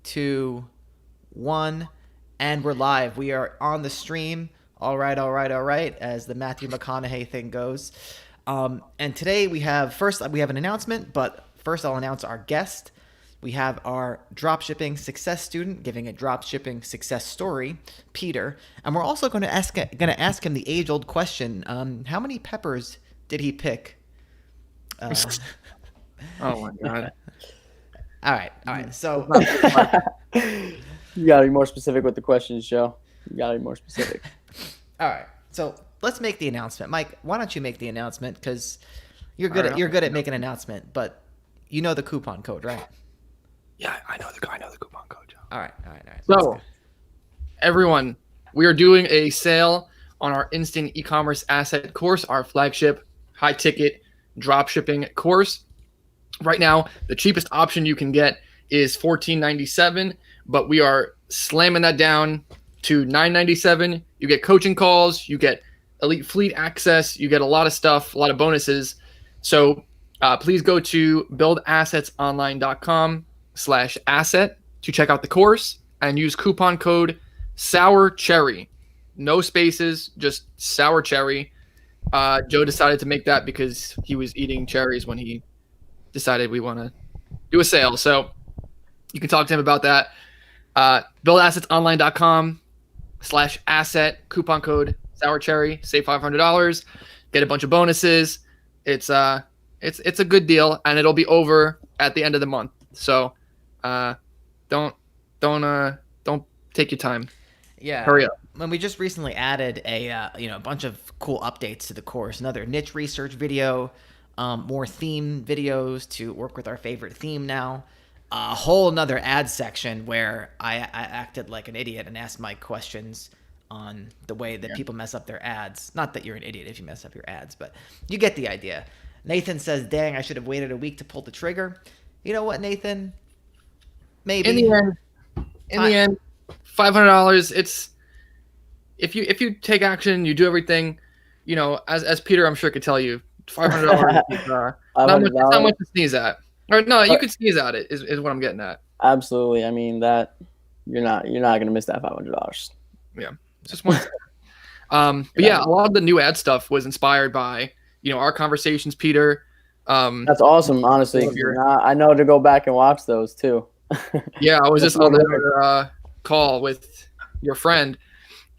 2, 1, and we're live. We are on the stream. All right, as the Matthew McConaughey thing goes. And today we have an announcement, but first I'll announce our guest. We have our dropshipping success student giving a dropshipping success story, Peter, and we're also going to ask him the age-old question: how many peppers did he pick? Oh my god! All right. So you gotta be more specific with the questions, Joe. You gotta be more specific. All right. So let's make the announcement, Mike. Why don't you make the announcement? Because you're good at making an announcement, but you know the coupon code, right? Yeah, I know the coupon code, Joe. All right. So, everyone, we are doing a sale on our instant e-commerce asset course, our flagship high-ticket dropshipping course. Right now, the cheapest option you can get is $14.97, but we are slamming that down to $9.97. You get coaching calls, you get elite fleet access, you get a lot of stuff, a lot of bonuses. So please go to buildassetsonline.com/asset to check out the course and use coupon code SOURCHERRY. No spaces, just sour cherry. Joe decided to make that because he was eating cherries when he decided we want to do a sale. So you can talk to him about that. buildassetsonline.com/asset, coupon code SOURCHERRY, save $500, get a bunch of bonuses. It's a good deal, and it'll be over at the end of the month. So don't take your time. Yeah. Hurry up. When we just recently added a bunch of cool updates to the course, another niche research video, more theme videos to work with our favorite theme now, a whole another ad section where I acted like an idiot and asked Mike questions on the way that people mess up their ads. Not that you're an idiot if you mess up your ads, but you get the idea. Nathan says, dang, I should have waited a week to pull the trigger. You know what, Nathan? Maybe. In the end, $500. It's if you take action, you do everything. As Peter, I'm sure could tell you, $500 is not much to sneeze at. Or no, you could sneeze at it. Is what I'm getting at. Absolutely. I mean that you're not gonna miss that $500. Yeah, it's just one. But yeah, a lot of the new ad stuff was inspired by our conversations, Peter. That's awesome, honestly. I know to go back and watch those too. Yeah, I was just on another call with your friend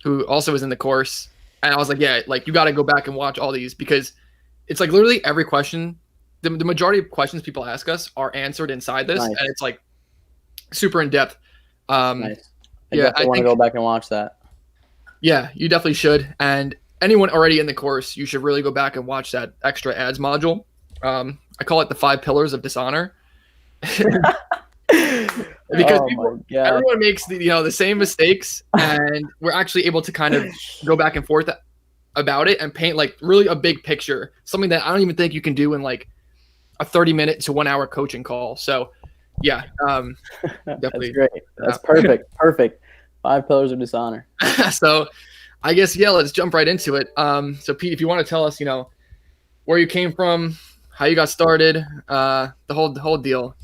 who also was in the course, and I was like, yeah, like you got to go back and watch all these because it's like literally every question. The majority of questions people ask us are answered inside this, and it's like super in depth. Nice. I want to go back and watch that. Yeah, you definitely should. And anyone already in the course, you should really go back and watch that extra ads module. I call it the 5 pillars of dishonor. Because everyone makes the same mistakes, and we're actually able to kind of go back and forth about it and paint like really a big picture, something that I don't even think you can do in like a 30-minute to 1 hour coaching call. So yeah, definitely. That's great. That's perfect. 5 pillars of dishonor. So I guess, let's jump right into it. So Pete, if you want to tell us, where you came from, how you got started, the whole deal.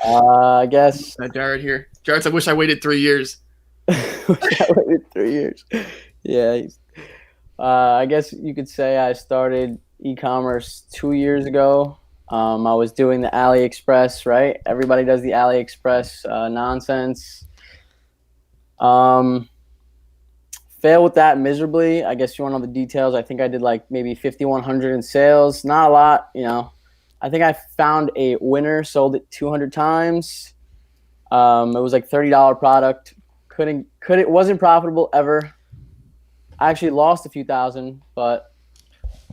I guess. Jared here. Jared's, I wish I waited 3 years. I waited 3 years. Yeah. I guess you could say I started e-commerce 2 years ago. I was doing the AliExpress, right? Everybody does the AliExpress nonsense. Failed with that miserably. I guess you want all the details. I think I did like maybe 5,100 in sales. Not a lot, I think I found a winner, sold it 200 times. It was like $30 product. It wasn't profitable ever. I actually lost a few thousand, but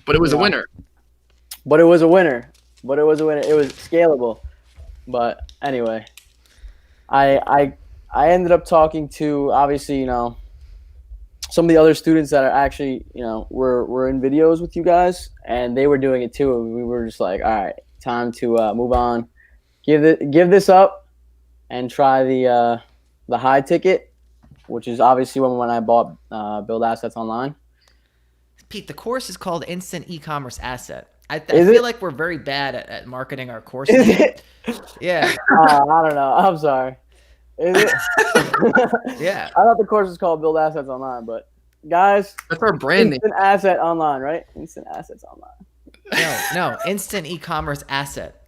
it was a winner. But it was a winner. It was scalable. But anyway, I ended up talking to obviously, some of the other students that are actually, were in videos with you guys, and they were doing it too. And we were just like, all right, time to move on, give this up, and try the high ticket, which is obviously when I bought Build Assets Online. Pete, the course is called Instant E-commerce Asset. I feel like we're very bad at marketing our courses. Is it? Yeah. I don't know. I'm sorry. Is it? Yeah. I thought the course was called Build Assets Online, but guys, That's our brand name. Instant Asset Online, right? Instant Assets Online. No, instant e-commerce asset.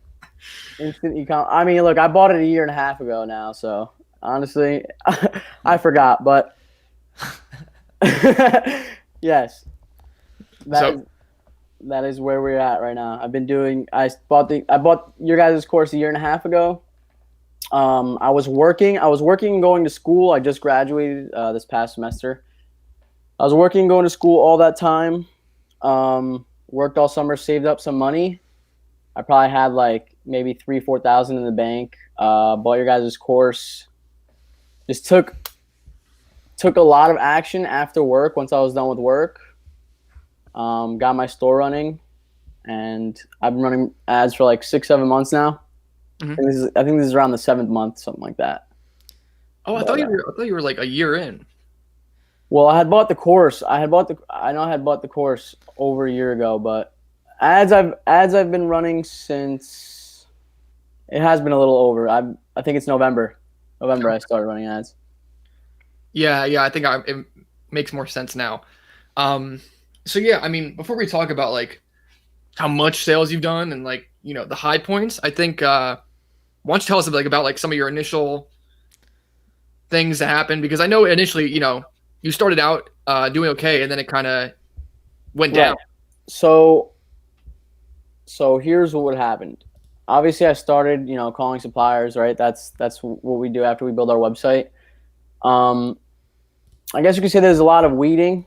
Instant ecom. I mean, look, I bought it a year and a half ago now, so honestly, I forgot. But yes, that is where we're at right now. I bought your guys' course a year and a half ago. I was working and going to school. I just graduated this past semester. I was working and going to school all that time. Worked all summer, saved up some money. I probably had like maybe 3,000-4,000 in the bank. Bought your guys' course. Just took a lot of action after work. Once I was done with work, got my store running, and I've been running ads for like 6-7 months now. Mm-hmm. I think this is around the 7th month, something like that. Oh, I thought you were like a year in. Well, I had bought the course. I know I had bought the course over a year ago, but ads I've been running since it has been a little over. I think it's November. I started running ads. Yeah, I think it makes more sense now. So yeah, I mean, before we talk about like how much sales you've done and like, you know, the high points, I think why don't you tell us about like some of your initial things that happened? Because I know initially, you know, you started out doing okay, and then it kind of went down. So here's what happened. Obviously, I started, you know, calling suppliers, right? That's what we do after we build our website. I guess you could say there's a lot of weeding.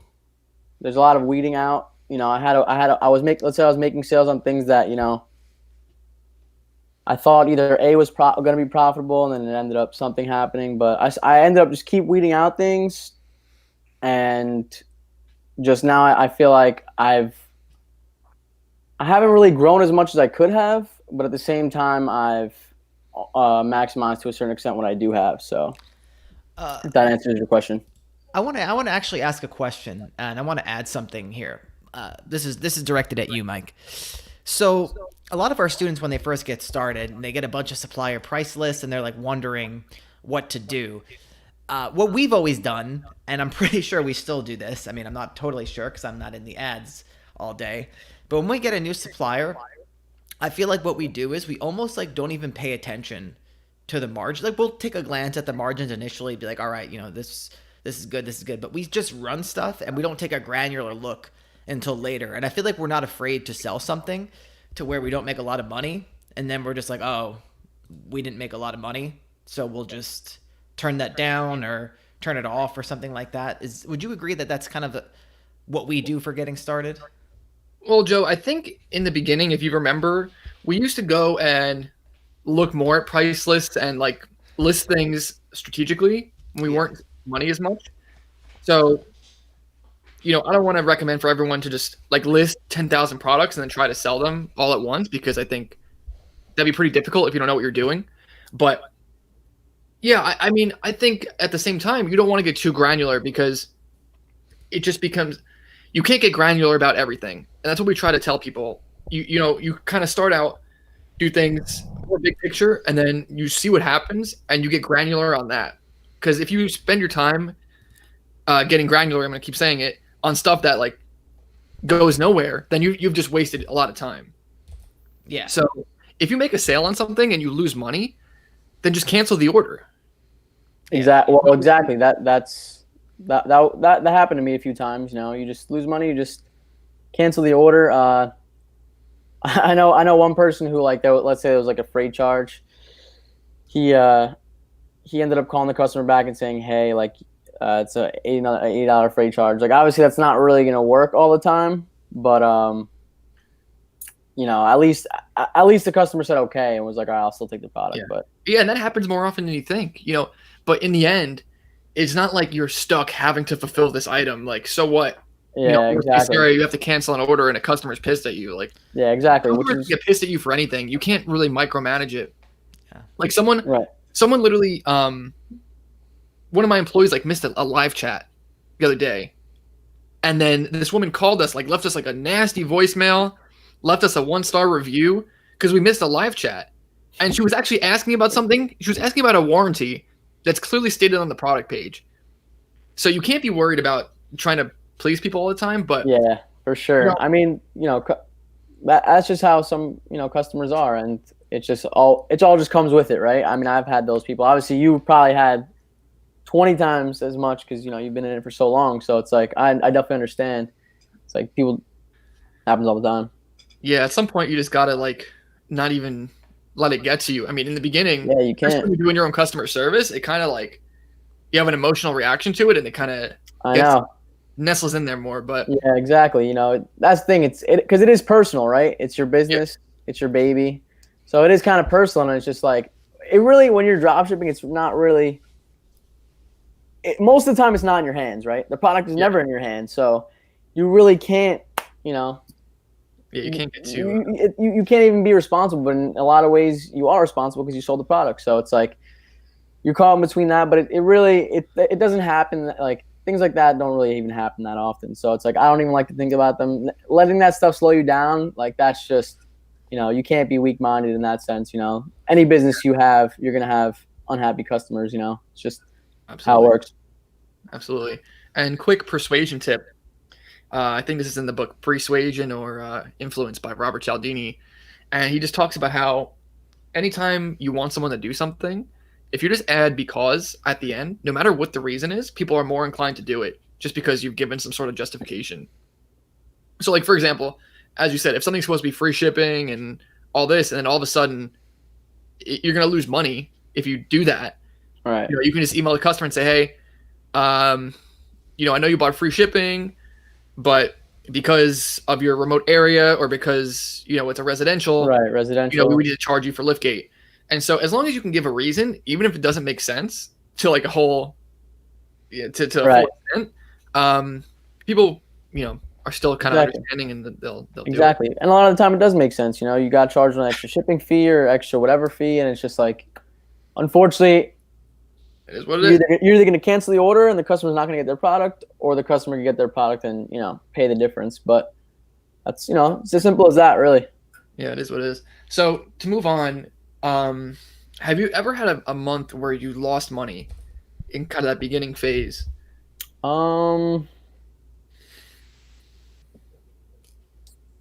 There's a lot of weeding out. You know, let's say I was making sales on things that, you know, I thought either A was going to be profitable, and then it ended up something happening. But I ended up just keep weeding out things, and just now I feel like I haven't really grown as much as I could have, but at the same time I've maximized to a certain extent what I do have. So if that answers your question. I want to actually ask a question, and I want to add something here. This is directed at you, Mike. So a lot of our students, when they first get started, they get a bunch of supplier price lists, and they're like wondering what to do. What we've always done, and I'm pretty sure we still do this. I mean, I'm not totally sure because I'm not in the ads all day. But when we get a new supplier, I feel like what we do is we almost like don't even pay attention to the margin. Like we'll take a glance at the margins initially, be like, all right, you know, this is good. But we just run stuff and we don't take a granular look until later. And I feel like we're not afraid to sell something to where we don't make a lot of money. And then we're just like, oh, we didn't make a lot of money, so we'll just turn that down or turn it off or something like that. Would you agree that that's kind of what we do for getting started? Well, Joe, I think in the beginning, if you remember, we used to go and look more at price lists and like list things strategically. We weren't money as much. So, you know, I don't want to recommend for everyone to just like list 10,000 products and then try to sell them all at once, because I think that'd be pretty difficult if you don't know what you're doing. But yeah, I mean, I think at the same time, you don't want to get too granular, because it just becomes, you can't get granular about everything. And that's what we try to tell people. You know, you kind of start out, do things more big picture, and then you see what happens and you get granular on that. Because if you spend your time getting granular, I'm going to keep saying it, on stuff that like goes nowhere, then you've just wasted a lot of time. Yeah. So if you make a sale on something and you lose money, then just cancel the order. Exactly. Well, exactly. That happened to me a few times. You know, you just lose money, you just cancel the order. I know one person who, like, let's say there was like a freight charge. He ended up calling the customer back and saying, hey, like, it's a $80 freight charge. Like, obviously that's not really going to work all the time, but you know, at least the customer said okay and was like, all right, I'll still take the product. Yeah. But yeah, and that happens more often than you think, you know. But in the end, it's not like you're stuck having to fulfill this item. Like, so what? yeah, you know, exactly. Scenario, you have to cancel an order and a customer's pissed at you. Like, yeah, exactly. customers get pissed at you for anything. You can't really micromanage it. Yeah. Like someone literally, one of my employees like missed a live chat the other day, and then this woman called us, like left us like a nasty voicemail, left us a 1-star review because we missed a live chat, and she was actually asking about something. She was asking about a warranty, that's clearly stated on the product page. So you can't be worried about trying to please people all the time. But Yeah, for sure. I mean, that's just how some customers are, and it all just comes with it, right? I mean, I've had those people. Obviously, you probably had 20 times as much because you've been in it for so long. So it's like I definitely understand. It's like people happens all the time. yeah, at some point you just gotta like not even let it get to you. I mean, in the beginning, Yeah, you especially can't. when you're doing your own customer service, it kind of like you have an emotional reaction to it, and it kind of I gets know. nestles in there more. But Yeah, exactly. That's the thing. It's because it is personal, right? It's your yeah, business. It's your baby. So it is kind of personal, and it's just like it really. When you're drop shipping, it's not really. Most of the time, it's not in your hands, right? The product is yeah, never in your hands, so you really can't. You know, yeah, you you, can't get too. you can't even be responsible. But in a lot of ways, you are responsible because you sold the product. So it's like you're caught in between that. But it really it doesn't happen like. Things like that don't really even happen that often. So it's like I don't even like to think about them. Letting that stuff slow you down, like that's just, you can't be weak minded in that sense. Any business you have, you're gonna have unhappy customers. It's just how it Absolutely, works. absolutely. And quick persuasion tip. I think this is in the book Persuasion or Influence by Robert Cialdini, and he just talks about how anytime you want someone to do something, if you just add because at the end, no matter what the reason is, people are more inclined to do it just because you've given some sort of justification. So, like, for example, as you said, if something's supposed to be free shipping and all this, and then all of a sudden you're going to lose money if you do that, All right. you can just email the customer and say, hey, I know you bought free shipping, but because of your remote area or because, it's a residential, Right. Residential. we need to charge you for liftgate. And so as long as you can give a reason, even if it doesn't make sense to like a whole, to a Right. full extent, people, are still kind of Exactly. understanding and they'll do it. Exactly. And a lot of the time it does make sense. You got charged an extra shipping fee or extra whatever fee, and it's just like, unfortunately, It is what it is. you're either going to cancel the order and the customer's not going to get their product, or the customer can get their product and pay the difference. But that's it's as simple as that, really. Yeah, it is what it is. So to move on, have you ever had a month where you lost money in kind of that beginning phase?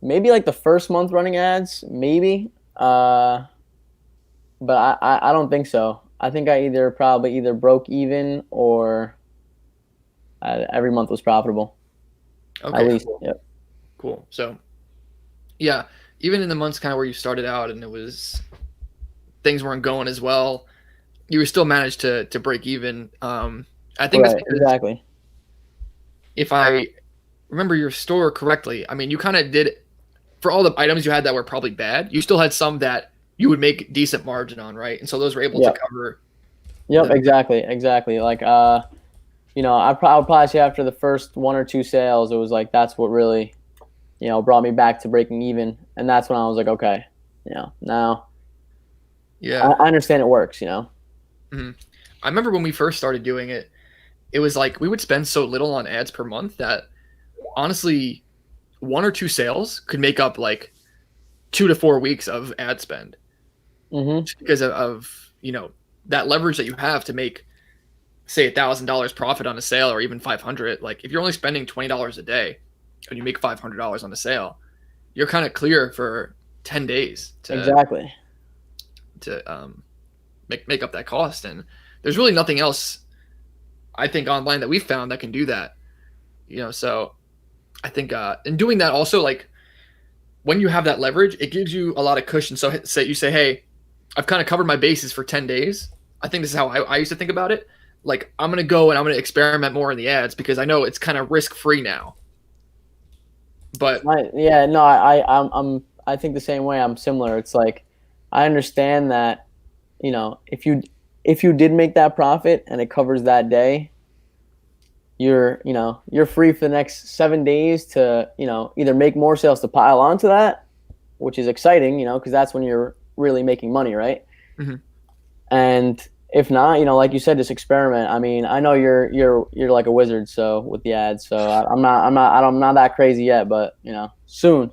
Maybe like the first month running ads, maybe. But I don't think so. I think I probably either broke even or every month was profitable. Okay, At least. cool. Yep. Cool. So, yeah, even in the months kind of where you started out and things weren't going as well, you still managed to break even. I think that's Right. because Exactly. if I remember your store correctly, I mean, you kind of did for all the items you had that were probably bad. You still had some that you would make decent margin on, right? And so those were able to Yep. cover. Yep. The- Exactly. Like I would probably say after the first one or two sales, it was like that's what really, brought me back to breaking even, and that's when I was like, okay, now Yeah. I understand it works. Mhm. I remember when we first started doing it, it was like we would spend so little on ads per month that honestly, one or two sales could make up like 2 to 4 weeks of ad spend Mm-hmm. just because of that leverage that you have to make, say, $1,000 profit on a sale or even 500. Like if you're only spending $20 a day and you make $500 on a sale, you're kind of clear for 10 days to Exactly. make up that cost. And there's really nothing else I think online that we've found that can do that. So I think in doing that also, like when you have that leverage, it gives you a lot of cushion. So you say, hey, I've kind of covered my bases for 10 days. I think this is how I used to think about it. Like I'm going to go and I'm going to experiment more in the ads because I know it's kind of risk free now. But I think the same way. I'm similar. It's like I understand that, if you did make that profit and it covers that day, you're free for the next 7 days to, either make more sales to pile onto that, which is exciting, because that's when you're really making money, right? Mhm. And if not, like you said, just experiment. I mean, I know you're like a wizard, so with the ads. So I'm not that crazy yet, but soon.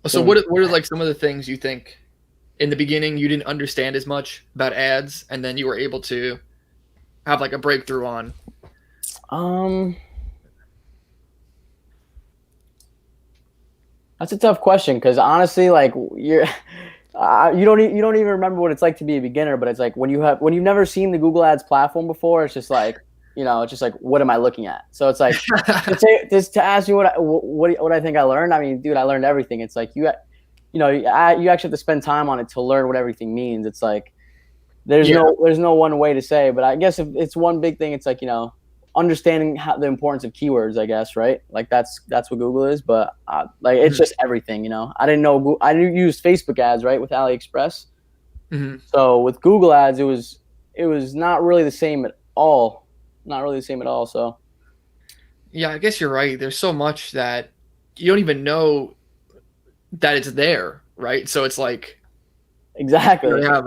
so what are like some of the things you think in the beginning you didn't understand as much about ads and then you were able to have like a breakthrough on? That's a tough question because honestly, like you don't even remember what it's like to be a beginner. But it's like when you've never seen the Google Ads platform before, it's just like it's just like what am I looking at? So it's like to ask you what I think I learned. I mean, dude, I learned everything. It's like you actually have to spend time on it to learn what everything means. It's like there's no one way to say, but I guess if it's one big thing, it's like understanding the importance of keywords, I guess, right? Like that's what Google is, but like it's just everything. I didn't know I used Facebook ads, right, with AliExpress. So with Google ads, it was not really the same at all, So Yeah, I guess you're right. There's so much that you don't even know that it's there, right? So it's like exactly. they have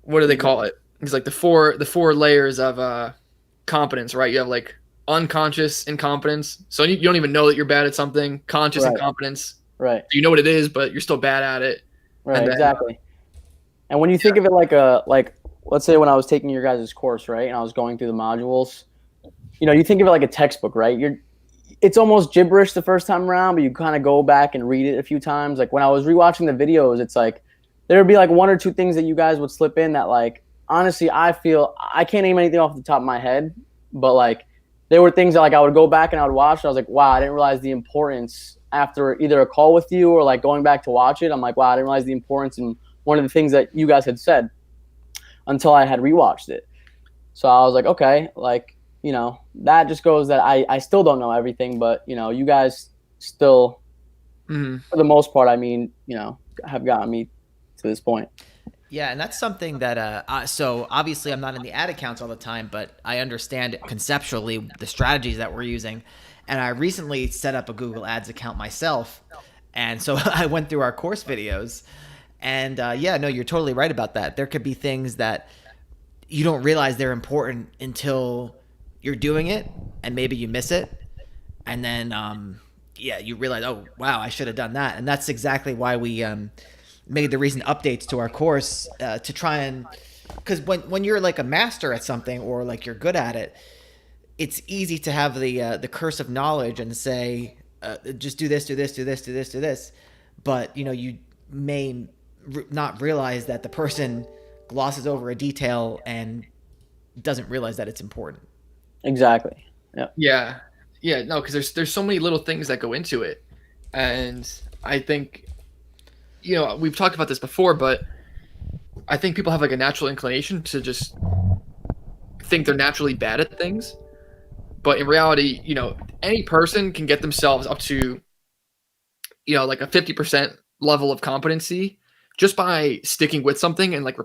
what do they call it? It's like the four layers of competence, right? You have like unconscious incompetence, so you don't even know that you're bad at something. Conscious incompetence, right? You know what it is, but you're still bad at it, right? And then, exactly. And when you think of it like let's say when I was taking your guys' course, right, and I was going through the modules, you think of it like a textbook, right? It's almost gibberish the first time around, but you kind of go back and read it a few times. Like when I was rewatching the videos, it's like there would be like one or two things that you guys would slip in that, like, honestly, I feel I can't name anything off the top of my head, but like there were things that like I would go back and I would watch and I was like, wow, I didn't realize the importance after either a call with you or like going back to watch it. I'm like, wow, I didn't realize the importance in one of the things that you guys had said until I had rewatched it. So I was like, okay, like, that just goes that I still don't know everything, but you guys still, for the most part, I mean, have gotten me to this point. Yeah, and that's something that so obviously I'm not in the ad accounts all the time, but I understand conceptually the strategies that we're using. And I recently set up a Google Ads account myself, and so I went through our course videos, and yeah, no, you're totally right about that. There could be things that you don't realize they're important until you're doing it, and maybe you miss it, and then yeah, you realize, oh wow, I should have done that. And that's exactly why we made the recent updates to our course to try and, because when you're like a master at something or like you're good at it, it's easy to have the curse of knowledge and say just do this, do this, do this, do this, do this, but you may not realize that the person glosses over a detail and doesn't realize that it's important. Exactly. Yeah. Yeah. No, because there's so many little things that go into it, and I think we've talked about this before, but I think people have like a natural inclination to just think they're naturally bad at things. But in reality, any person can get themselves up to, like a 50% level of competency just by sticking with something and like,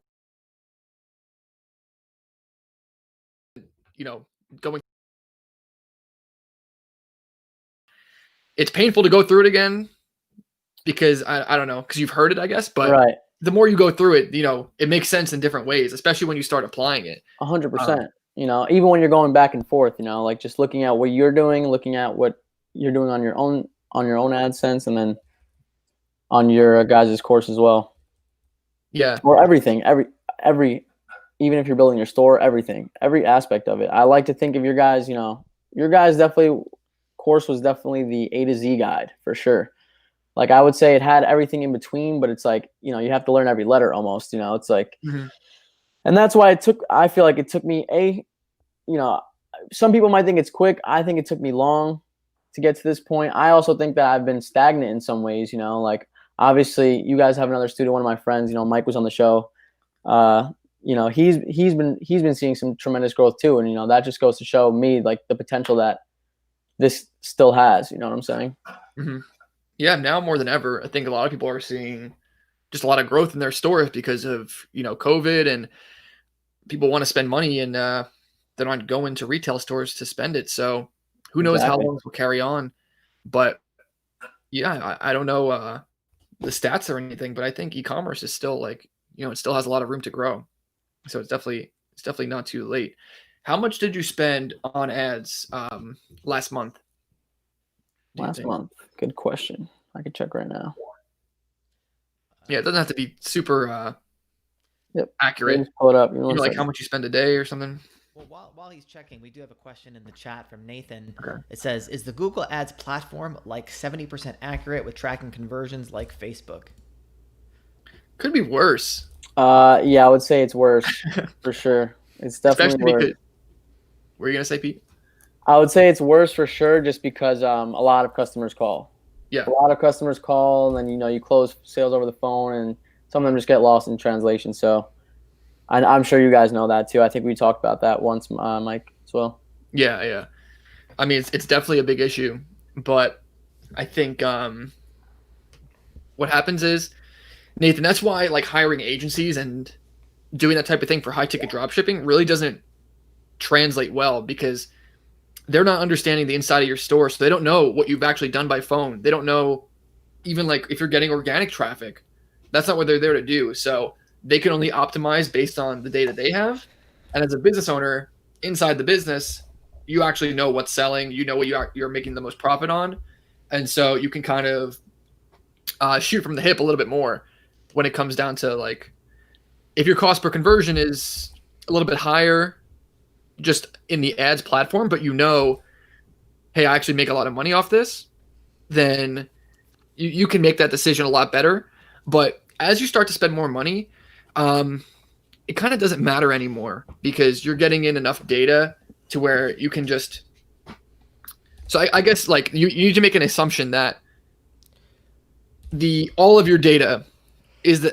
going. It's painful to go through it again because I don't know, because you've heard it, I guess, but right. The more you go through it, it makes sense in different ways, especially when you start applying it. 100%. Even when you're going back and forth, like just looking at what you're doing, looking at what you're doing on your own AdSense, and then on your guys' course as well. Yeah. Or everything, every, even if you're building your store, everything, every aspect of it. I like to think of your guys, your guys course was definitely the A to Z guide for sure. Like I would say it had everything in between, but it's like, you have to learn every letter almost, it's like, and that's why I feel like it took me some people might think it's quick. I think it took me long to get to this point. I also think that I've been stagnant in some ways, like obviously you guys have another student, one of my friends, Mike was on the show. He's been seeing some tremendous growth too. And, that just goes to show me like the potential that this still has, you know what I'm saying? Mm-hmm. Yeah, now more than ever, I think a lot of people are seeing just a lot of growth in their stores because of, COVID, and people want to spend money, and they're not going to retail stores to spend it. So who knows how long this will carry on. But yeah, I don't know the stats or anything, but I think e-commerce is still like, it still has a lot of room to grow. So it's definitely not too late. How much did you spend on ads last month? Last month? Good question. I can check right now. Yeah, it doesn't have to be super Yep. accurate. Just pull it up. You know, like how much you spend a day or something. Well, while he's checking, we do have a question in the chat from Nathan. Okay. It says, "Is the Google Ads platform like 70% accurate with tracking conversions like Facebook?" Could be worse. Yeah, I would say it's worse for sure. It's definitely Especially worse. because. What were you gonna say, Pete? I would say it's worse for sure, just because a lot of customers call. Yeah. A lot of customers call, and then you close sales over the phone, and some of them just get lost in translation. So, I'm sure you guys know that too. I think we talked about that once, Mike, as well. Yeah. I mean, it's definitely a big issue, but I think what happens is, Nathan, that's why like hiring agencies and doing that type of thing for high ticket drop shipping really doesn't translate well, because they're not understanding the inside of your store, so they don't know what you've actually done by phone. They don't know even like if you're getting organic traffic. That's not what they're there to do. So they can only optimize based on the data they have. And as a business owner inside the business, you actually know what's selling. You know what you're making the most profit on, and so you can kind of shoot from the hip a little bit more when it comes down to like if your cost per conversion is a little bit higher just in the ads platform, but hey, I actually make a lot of money off this, then you can make that decision a lot better. But as you start to spend more money, it kind of doesn't matter anymore, because you're getting in enough data to where you can just. So I guess like you need to make an assumption that all of your data is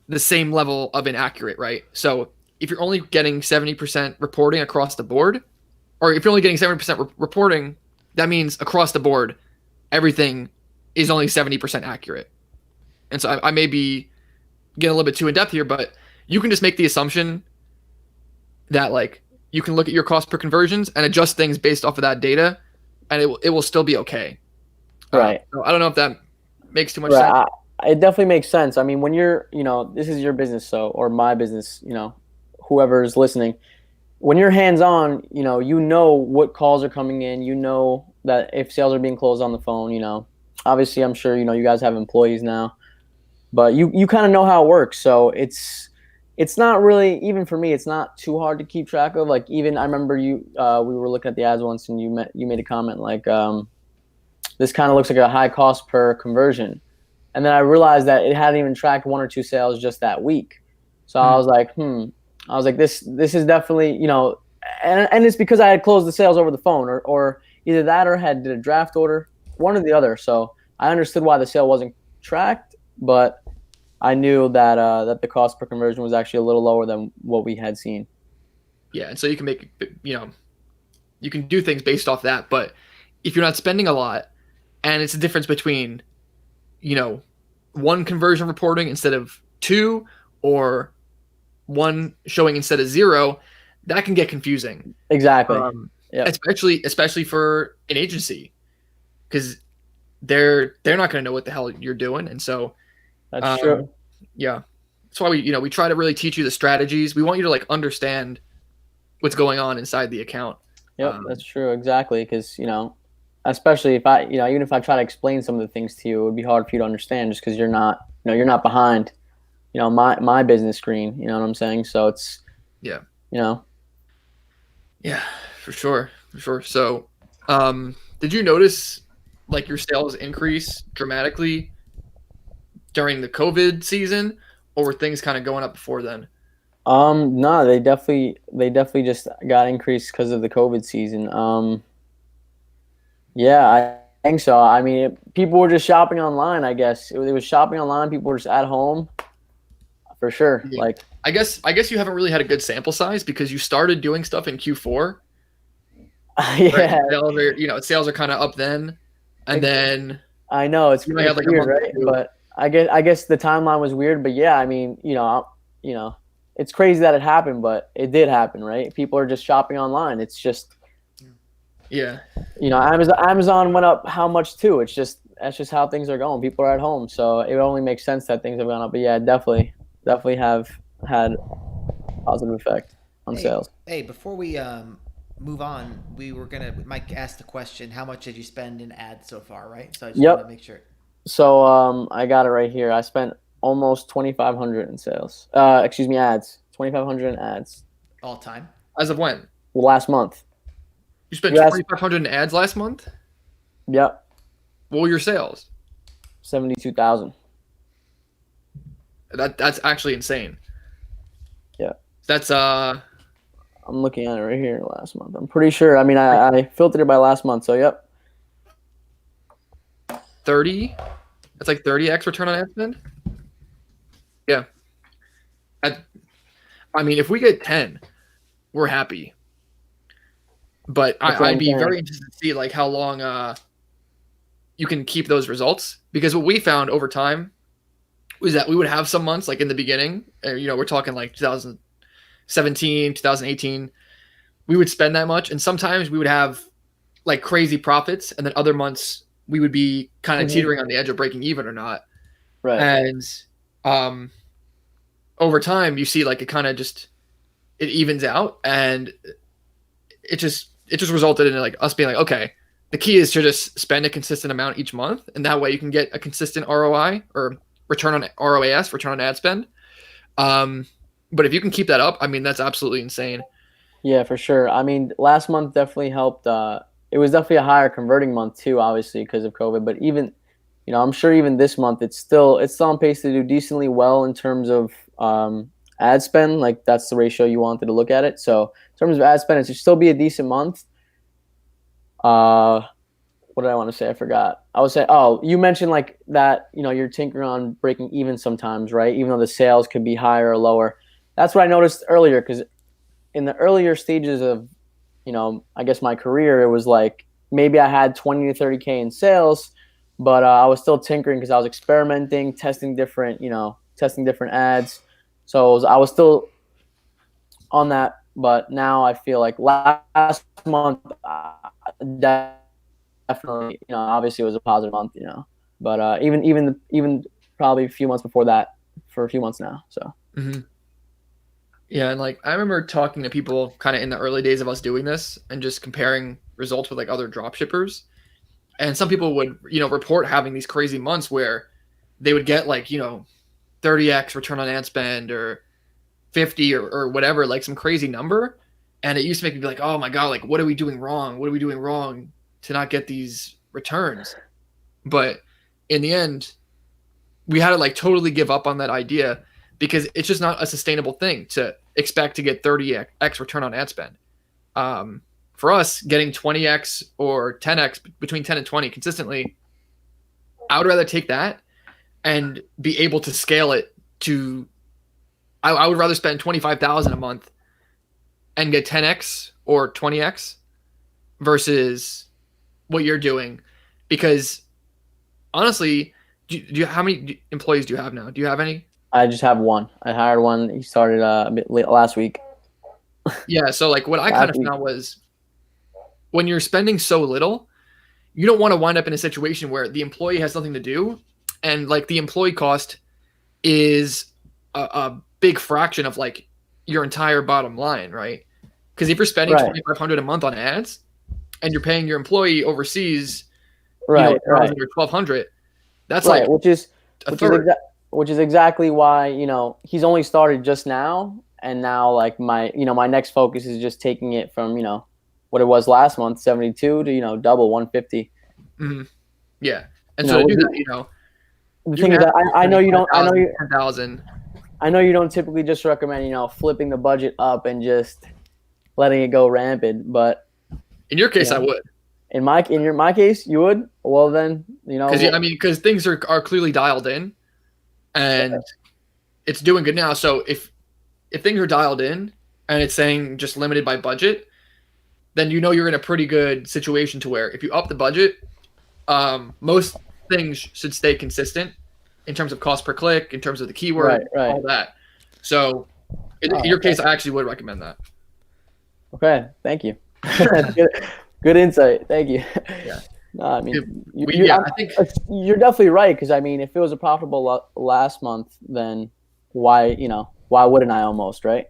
the same level of inaccurate, right? So if you're only getting 70% reporting across the board, or if you're only getting 70% reporting, that means across the board, everything is only 70% accurate. And so I may be getting a little bit too in depth here, but you can just make the assumption that like you can look at your cost per conversions and adjust things based off of that data, and it will still be okay. Right. So I don't know if that makes too much Right. sense. It definitely makes sense. I mean, when you're, this is your business, or my business, whoever's listening, when you're hands-on, you know what calls are coming in, that if sales are being closed on the phone, obviously I'm sure, you guys have employees now, but you kind of know how it works. So it's not really, even for me, it's not too hard to keep track of. Like, even I remember we were looking at the ads once, and you made a comment like, this kind of looks like a high cost per conversion. And then I realized that it hadn't even tracked 1 or 2 sales just that week. So I was like, this is definitely, and it's because I had closed the sales over the phone, or either that or did a draft order, one or the other. So I understood why the sale wasn't tracked, but I knew that that the cost per conversion was actually a little lower than what we had seen. Yeah, and so you can make, you can do things based off that. But if you're not spending a lot, and it's a difference between, one conversion reporting instead of 2, or one showing instead of 0, that can get confusing. Exactly. Yeah. Especially for an agency, because they're not going to know what the hell you're doing, and so that's true. Yeah, that's why we try to really teach you the strategies. We want you to like understand what's going on inside the account. Yep, that's true. Exactly, because especially if I even if I try to explain some of the things to you, it would be hard for you to understand, just because you're not behind my business screen. You know what I'm saying? So it's yeah. Yeah, for sure. So did you notice like your sales increase dramatically during the COVID season, or were things kind of going up before then? No, they definitely just got increased because of the COVID season. Yeah, I think so. I mean, people were just shopping online, I guess. It was shopping online. People were just at home, for sure. Yeah. Like, I guess you haven't really had a good sample size, because you started doing stuff in Q4. Yeah. Right? Sales are kind of up then, and then I know it's like weird, right? But I guess the timeline was weird. But yeah, I mean, it's crazy that it happened, but it did happen, right? People are just shopping online. It's just. Yeah. Amazon went up how much too? That's just how things are going. People are at home, so it only makes sense that things have gone up. But yeah, definitely have had a positive effect on sales. Hey, before we move on, Mike asked the question, how much did you spend in ads so far, right? So I just want to make sure. So I got it right here. I spent almost 2,500 in sales. Ads. 2,500 in ads. All time. As of when? Well, last month. You spent Yes. 2,500 in ads last month? Yep. What were your sales? 72,000. That's actually insane. Yeah. That's I'm looking at it right here last month. I'm pretty sure. I mean, I filtered it by last month, so yep. 30. That's like 30x return on ad spend. Yeah. I mean, if we get 10, we're happy. But I'd be very interested to see like how long you can keep those results, because what we found over time was that we would have some months like in the beginning, we're talking like 2017, 2018, we would spend that much, and sometimes we would have like crazy profits, and then other months we would be kind of teetering on the edge of breaking even or not. Right. And over time you see like it kind of just it evens out, and it just resulted in like us being like, okay, the key is to just spend a consistent amount each month, and that way you can get a consistent ROI, or return on ROAS, return on ad spend. But if you can keep that up, I mean, that's absolutely insane. Yeah, for sure. I mean, last month definitely helped. It was definitely a higher converting month too, obviously because of COVID. But even, I'm sure even this month it's still on pace to do decently well in terms of ad spend. Like that's the ratio you wanted to look at it. So in terms of ad spend, it should still be a decent month. What did I want to say? I forgot. I was saying, you mentioned like that, you're tinkering on breaking even sometimes, right? Even though the sales could be higher or lower. That's what I noticed earlier, because in the earlier stages of, I guess my career, it was like maybe I had 20 to 30K in sales, but I was still tinkering because I was experimenting, testing different ads. So I was still on that, but now I feel like last month, definitely, obviously it was a positive month, but even probably a few months before that, for a few months now. So. Mm-hmm. Yeah, and like I remember talking to people kind of in the early days of us doing this and just comparing results with like other drop shippers, and some people would report having these crazy months where they would get like 30x return on ad spend, or 50 or whatever, like some crazy number, and it used to make me be like, oh my god, like what are we doing wrong? What are we doing wrong to not get these returns? But in the end, we had to like totally give up on that idea, because it's just not a sustainable thing to expect to get 30x return on ad spend. For us, getting 20x or 10x, between 10 and 20 consistently, I would rather take that and be able to scale it to, I would rather spend 25,000 a month and get 10x or 20x versus what you're doing. Because honestly, how many employees do you have now? Do you have any? I just have one. I hired one. He started a bit late last week. Yeah, so like what I kind of found was, when you're spending so little, you don't want to wind up in a situation where the employee has nothing to do, and like the employee cost is a big fraction of like your entire bottom line, right? Because if you're spending $2,500 a month on ads, and you're paying your employee overseas, $1,000 or $1,200, that's like which is exactly why he's only started just now, and now like my next focus is just taking it from what it was last month, 72, to double 150. Mm-hmm. Yeah, and so to do that, the thing is that I know you don't. 10,000. I know you don't typically just recommend flipping the budget up and just letting it go rampant, but in your case, I would. In my case, you would. Well, then because things are clearly dialed in, and it's doing good now. So if things are dialed in and it's saying just limited by budget, then you're in a pretty good situation to where if you up the budget, most things should stay consistent in terms of cost per click, in terms of the keyword, all that. So in your case, I actually would recommend that. Okay, thank you. Good insight. Thank you. Yeah. No, I mean, I think you're definitely right, because I mean, if it was a profitable last month, then why wouldn't I almost, right?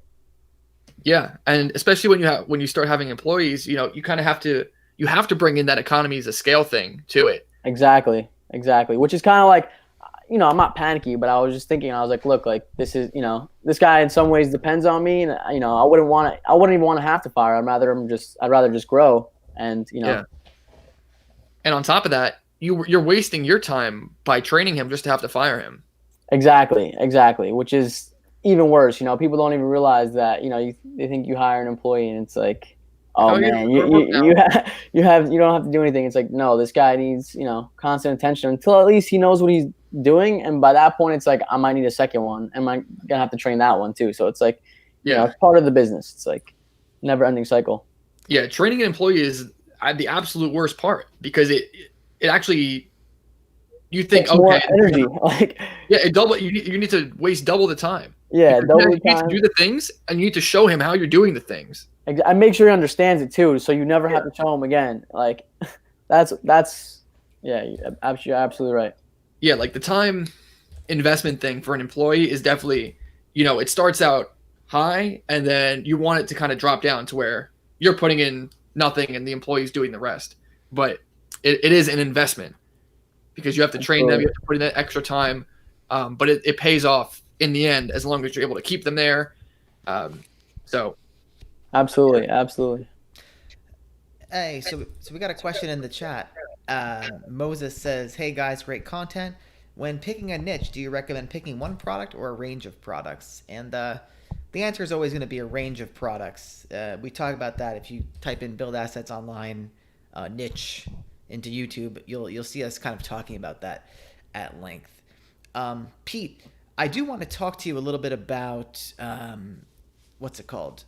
Yeah, and especially when you start having employees, you kind of have to bring in that economies of scale thing to it. Exactly. Which is kind of like, I'm not panicky, but I was just thinking, I was like, look, like this is, this guy in some ways depends on me, and I wouldn't even want to have to fire. I'd rather just grow, and Yeah. And on top of that, you're wasting your time by training him just to have to fire him. Exactly, which is even worse. People don't even realize that, they think you hire an employee and it's like, oh man, you don't have to do anything. It's like, no, this guy needs, constant attention until at least he knows what he's doing. And by that point, it's like, I might need a second one. And I'm gonna have to train that one too. So it's like, it's part of the business. It's like never ending cycle. Yeah. Training an employee is the absolute worst part, because it actually, you think, it's more energy. Like, yeah, you need to waste double the time. Yeah, double the time. You need to do the things, and you need to show him how you're doing the things. I make sure he understands it too, so you never have to show him again. Like, that's you're absolutely right. Yeah, like the time investment thing for an employee is definitely, it starts out high, and then you want it to kind of drop down to where you're putting in nothing and the employee's doing the rest. But it is an investment, because you have to train them, you have to put in that extra time, but it pays off in the end as long as you're able to keep them there. So absolutely. Hey, so we got a question in the chat. Moses says, "Hey guys, great content. When picking a niche, do you recommend picking one product or a range of products?" And the answer is always going to be a range of products. We talk about that. If you type in "build assets online niche" into YouTube, you'll see us kind of talking about that at length. Pete, I do want to talk to you a little bit about what's it called?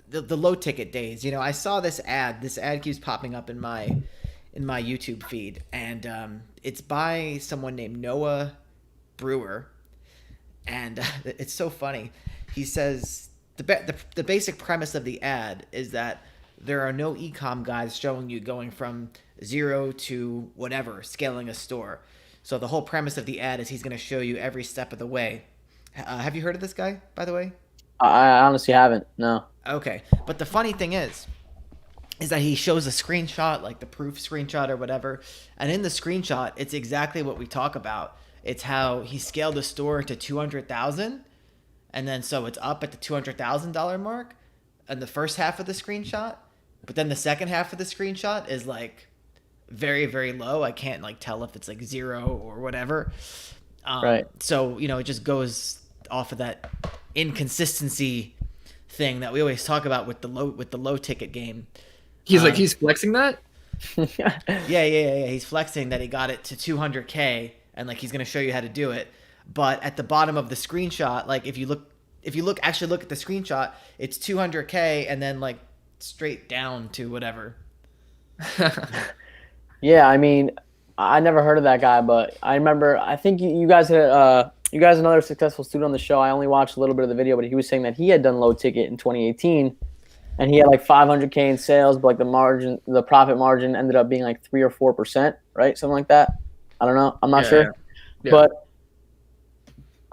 The low ticket days. I saw this ad. This ad keeps popping up in my YouTube feed, and it's by someone named Noah Brewer, and it's so funny. He says the basic premise of the ad is that there are no e-com guides showing you going from 0 to whatever, scaling a store. So the whole premise of the ad is he's going to show you every step of the way. Have you heard of this guy, by the way? I honestly haven't, no. Okay, but the funny thing is that he shows a screenshot, like the proof screenshot or whatever, and in the screenshot, it's exactly what we talk about. It's how he scaled the store to 200,000, and then so it's up at the $200,000 mark in the first half of the screenshot, but then the second half of the screenshot is like very, very low. I can't like tell if it's like 0 or whatever. Right. So, it just goes off of that inconsistency thing that we always talk about with the low ticket game. He's flexing that? Yeah. He's flexing that he got it to 200K, and like he's going to show you how to do it. But at the bottom of the screenshot, like if you look at the screenshot, it's 200K and then like straight down to whatever. Yeah, I mean, I never heard of that guy, but I remember, I think you guys had another successful student on the show. I only watched a little bit of the video, but he was saying that he had done low ticket in 2018, and he had like 500K in sales, but like the profit margin ended up being like 3 or 4%, right? Something like that. I don't know. I'm not sure. Yeah. But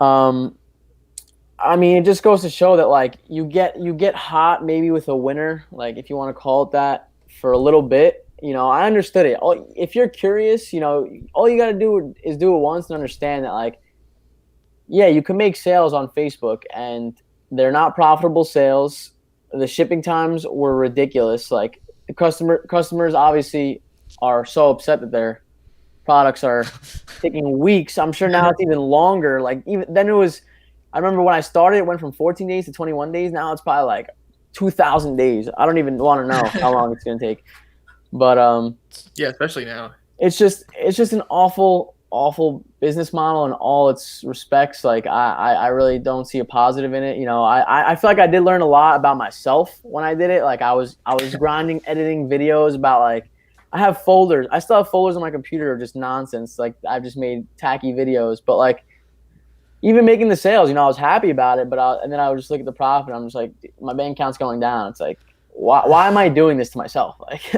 I mean, it just goes to show that like you get hot maybe with a winner, like if you want to call it that, for a little bit. I understood it. If you're curious, all you got to do is do it once and understand that, like, yeah, you can make sales on Facebook and they're not profitable sales. The shipping times were ridiculous. Like, the customers obviously are so upset that their products are taking weeks. I'm sure now it's even longer. Like, even then I remember when I started, it went from 14 days to 21 days. Now it's probably like 2,000 days. I don't even want to know how long it's going to take. But yeah, especially now. It's just an awful business model in all its respects. Like, I really don't see a positive in it. I feel like I did learn a lot about myself when I did it. Like, I was grinding, editing videos about, like, I still have folders on my computer of just nonsense. Like, I've just made tacky videos, but like, even making the sales, I was happy about it, and then I would just look at the profit. I'm just like, my bank account's going down. It's like, why am I doing this to myself? Like,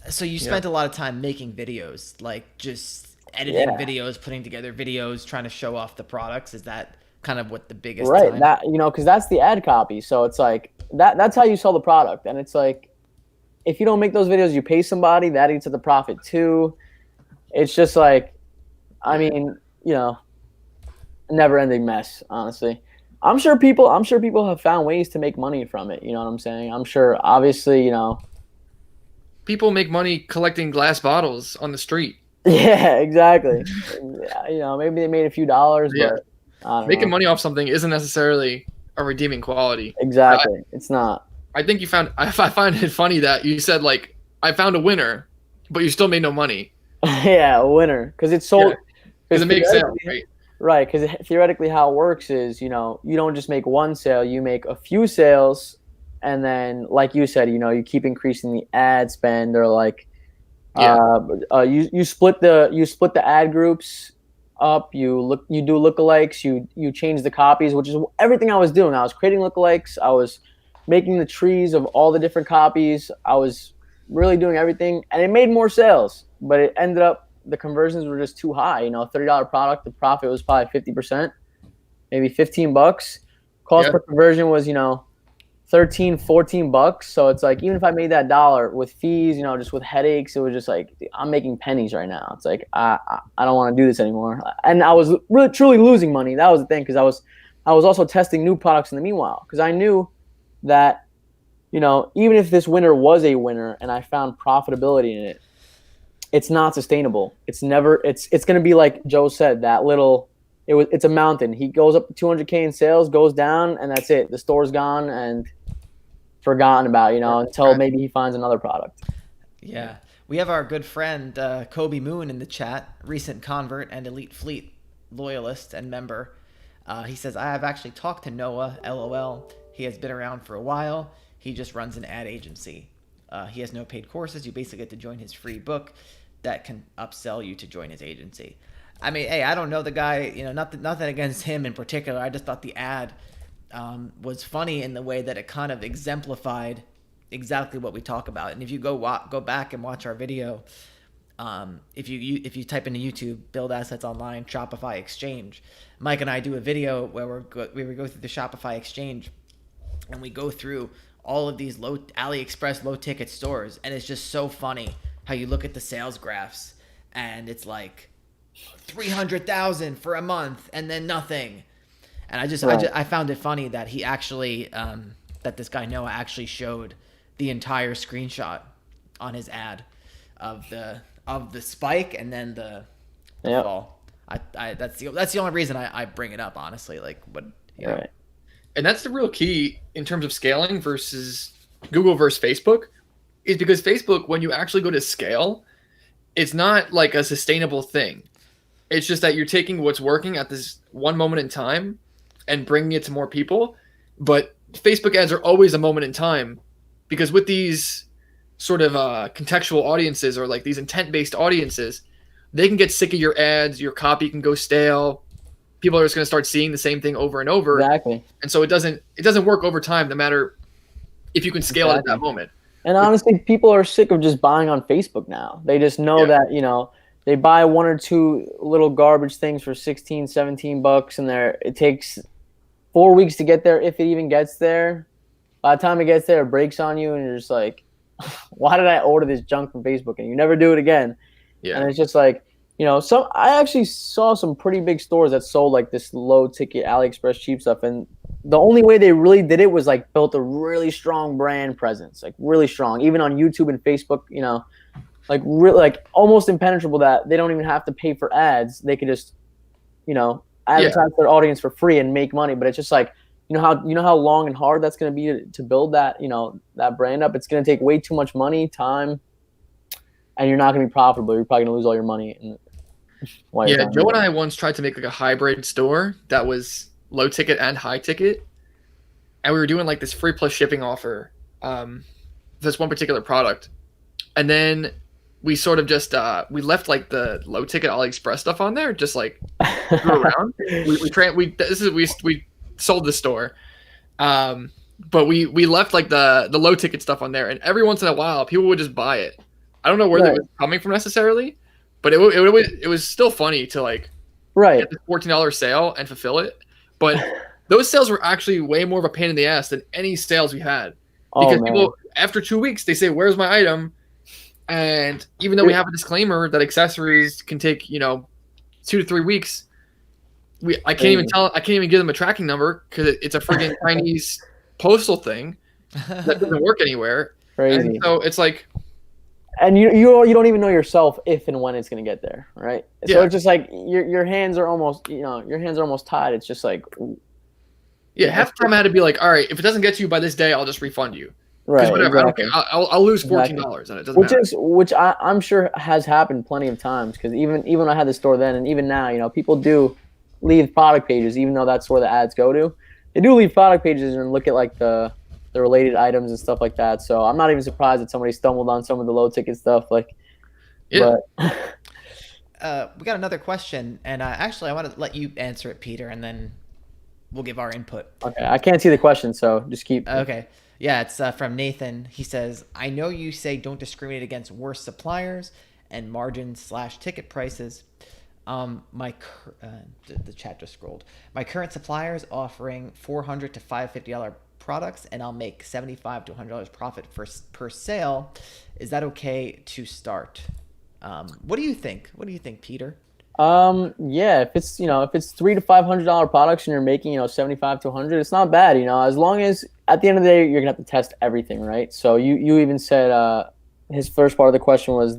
So you spent a lot of time making videos, like just editing videos, putting together videos, trying to show off the products. Is that kind of what the biggest time? That, because that's the ad copy. So it's like that's how you sell the product. And it's like, if you don't make those videos, you pay somebody, that eats at the profit too. It's just like, I mean, never ending mess, honestly. I'm sure people have found ways to make money from it. You know what I'm saying? I'm sure, obviously, People make money collecting glass bottles on the street. yeah, exactly. Maybe they made a few dollars, Yeah. but I don't Making know. money off something isn't necessarily a redeeming quality. Exactly. It's not. I think you found. I find it funny that you said like I found a winner, but you still made no money. Yeah, a winner. Because it's sold. Yeah, because it makes sense, right? Right, because theoretically how it works is, you don't just make one sale, you make a few sales, and then, like you said, you keep increasing the ad spend, or like, Yeah. you split the ad groups up. You do lookalikes. You change the copies, which is everything I was doing. I was creating lookalikes. I was making the trees of all the different copies. I was really doing everything, and it made more sales, but it ended up the conversions were just too high. $30 product, the profit was probably 50%, maybe $15. Cost per conversion was, $13-14. So it's like, even if I made that dollar with fees, just with headaches, it was just like, I'm making pennies right now. It's like, I don't want to do this anymore. And I was really truly losing money. That was the thing, because I was also testing new products in the meanwhile, because I knew that, even if this winner was a winner and I found profitability in it, it's not sustainable. It's going to be like Joe said, it's a mountain. He goes up to 200K in sales, goes down, and that's it. The store's gone and forgotten about, until maybe he finds another product. Yeah. We have our good friend, Kobe Moon, in the chat, recent convert and Elite Fleet loyalist and member. He says, I have actually talked to Noah, LOL. He has been around for a while. He just runs an ad agency. He has no paid courses. You basically get to join his free book that can upsell you to join his agency. I mean, hey, I don't know the guy, nothing against him in particular. I just thought the ad was funny in the way that it kind of exemplified exactly what we talk about. And if you go back and watch our video, if you type into YouTube, build assets online, Shopify exchange, Mike and I do a video where we go through the Shopify exchange, and we go through all of these AliExpress low ticket stores, and it's just so funny how you look at the sales graphs and it's like 300,000 for a month and then nothing. And I found it funny that he actually that this guy Noah actually showed the entire screenshot on his ad of the spike and then the fall. That's the only reason I bring it up, honestly. Like, what, Right. And that's the real key in terms of scaling versus Google versus Facebook, is because Facebook, when you actually go to scale, it's not like a sustainable thing. It's just that you're taking what's working at this one moment in time and bringing it to more people. But Facebook ads are always a moment in time, because with these sort of contextual audiences, or like these intent-based audiences, they can get sick of your ads. Your copy can go stale. People are just going to start seeing the same thing over and over. Exactly. And so it doesn't work over time, no matter if you can scale it at that moment. And honestly, people are sick of just buying on Facebook now. They just know that, they buy one or two little garbage things for $16, $17, and it takes 4 weeks to get there, if it even gets there. By the time it gets there, it breaks on you, and you're just like, why did I order this junk from Facebook? And you never do it again. Yeah. And it's just like, I actually saw some pretty big stores that sold like this low ticket AliExpress cheap stuff, and the only way they really did it was like built a really strong brand presence, like really strong, even on YouTube and Facebook, like really, like almost impenetrable, that they don't even have to pay for ads. They could just, advertise their audience for free and make money. But it's just like, how long and hard that's going to be to build that, that brand up. It's going to take way too much money, time, and you're not going to be profitable. You're probably going to lose all your money. Joe and I once tried to make like a hybrid store that was low ticket and high ticket, and we were doing like this free plus shipping offer for this one particular product, and then we sort of just we left like the low ticket AliExpress stuff on there, just like threw around. We sold the store, but we left like the low ticket stuff on there, and every once in a while people would just buy it. I don't know where they were coming from necessarily, but it was still funny to like get the $14 sale and fulfill it. But those sales were actually way more of a pain in the ass than any sales we had, because people after 2 weeks they say, "Where's my item?" And even though we have a disclaimer that accessories can take 2 to 3 weeks, I can't even give them a tracking number because it's a friggin' Chinese postal thing that doesn't work anywhere. Crazy. And so it's like, and you don't even know yourself if and when it's gonna get there, right? So it's just like your hands are almost tied. It's just like half the time I had to be like, all right, if it doesn't get to you by this day, I'll just refund you. Right. Whatever, Exactly. I don't care. I'll lose $14 and it doesn't matter. Which I'm sure has happened plenty of times, because even when I had the store then and even now, people do leave product pages, even though that's where the ads go to. They do leave product pages and look at like the related items and stuff like that. So I'm not even surprised that somebody stumbled on some of the low ticket stuff. Like, yeah. But we got another question, and actually I want to let you answer it, Peter, and then we'll give our input. Okay, I can't see the question, so just keep. Okay. Yeah, it's from Nathan. He says, I know you say don't discriminate against worse suppliers and margin/ticket prices. The chat just scrolled. My current supplier is offering $400 to $550 products, and I'll make $75 to $100 profit per sale. Is that okay to start? What do you think? What do you think, Peter? Yeah, if it's $300 to $500 products and you're making 75 to 100, it's not bad. As long as at the end of the day you're gonna have to test everything, right? So you even said his first part of the question was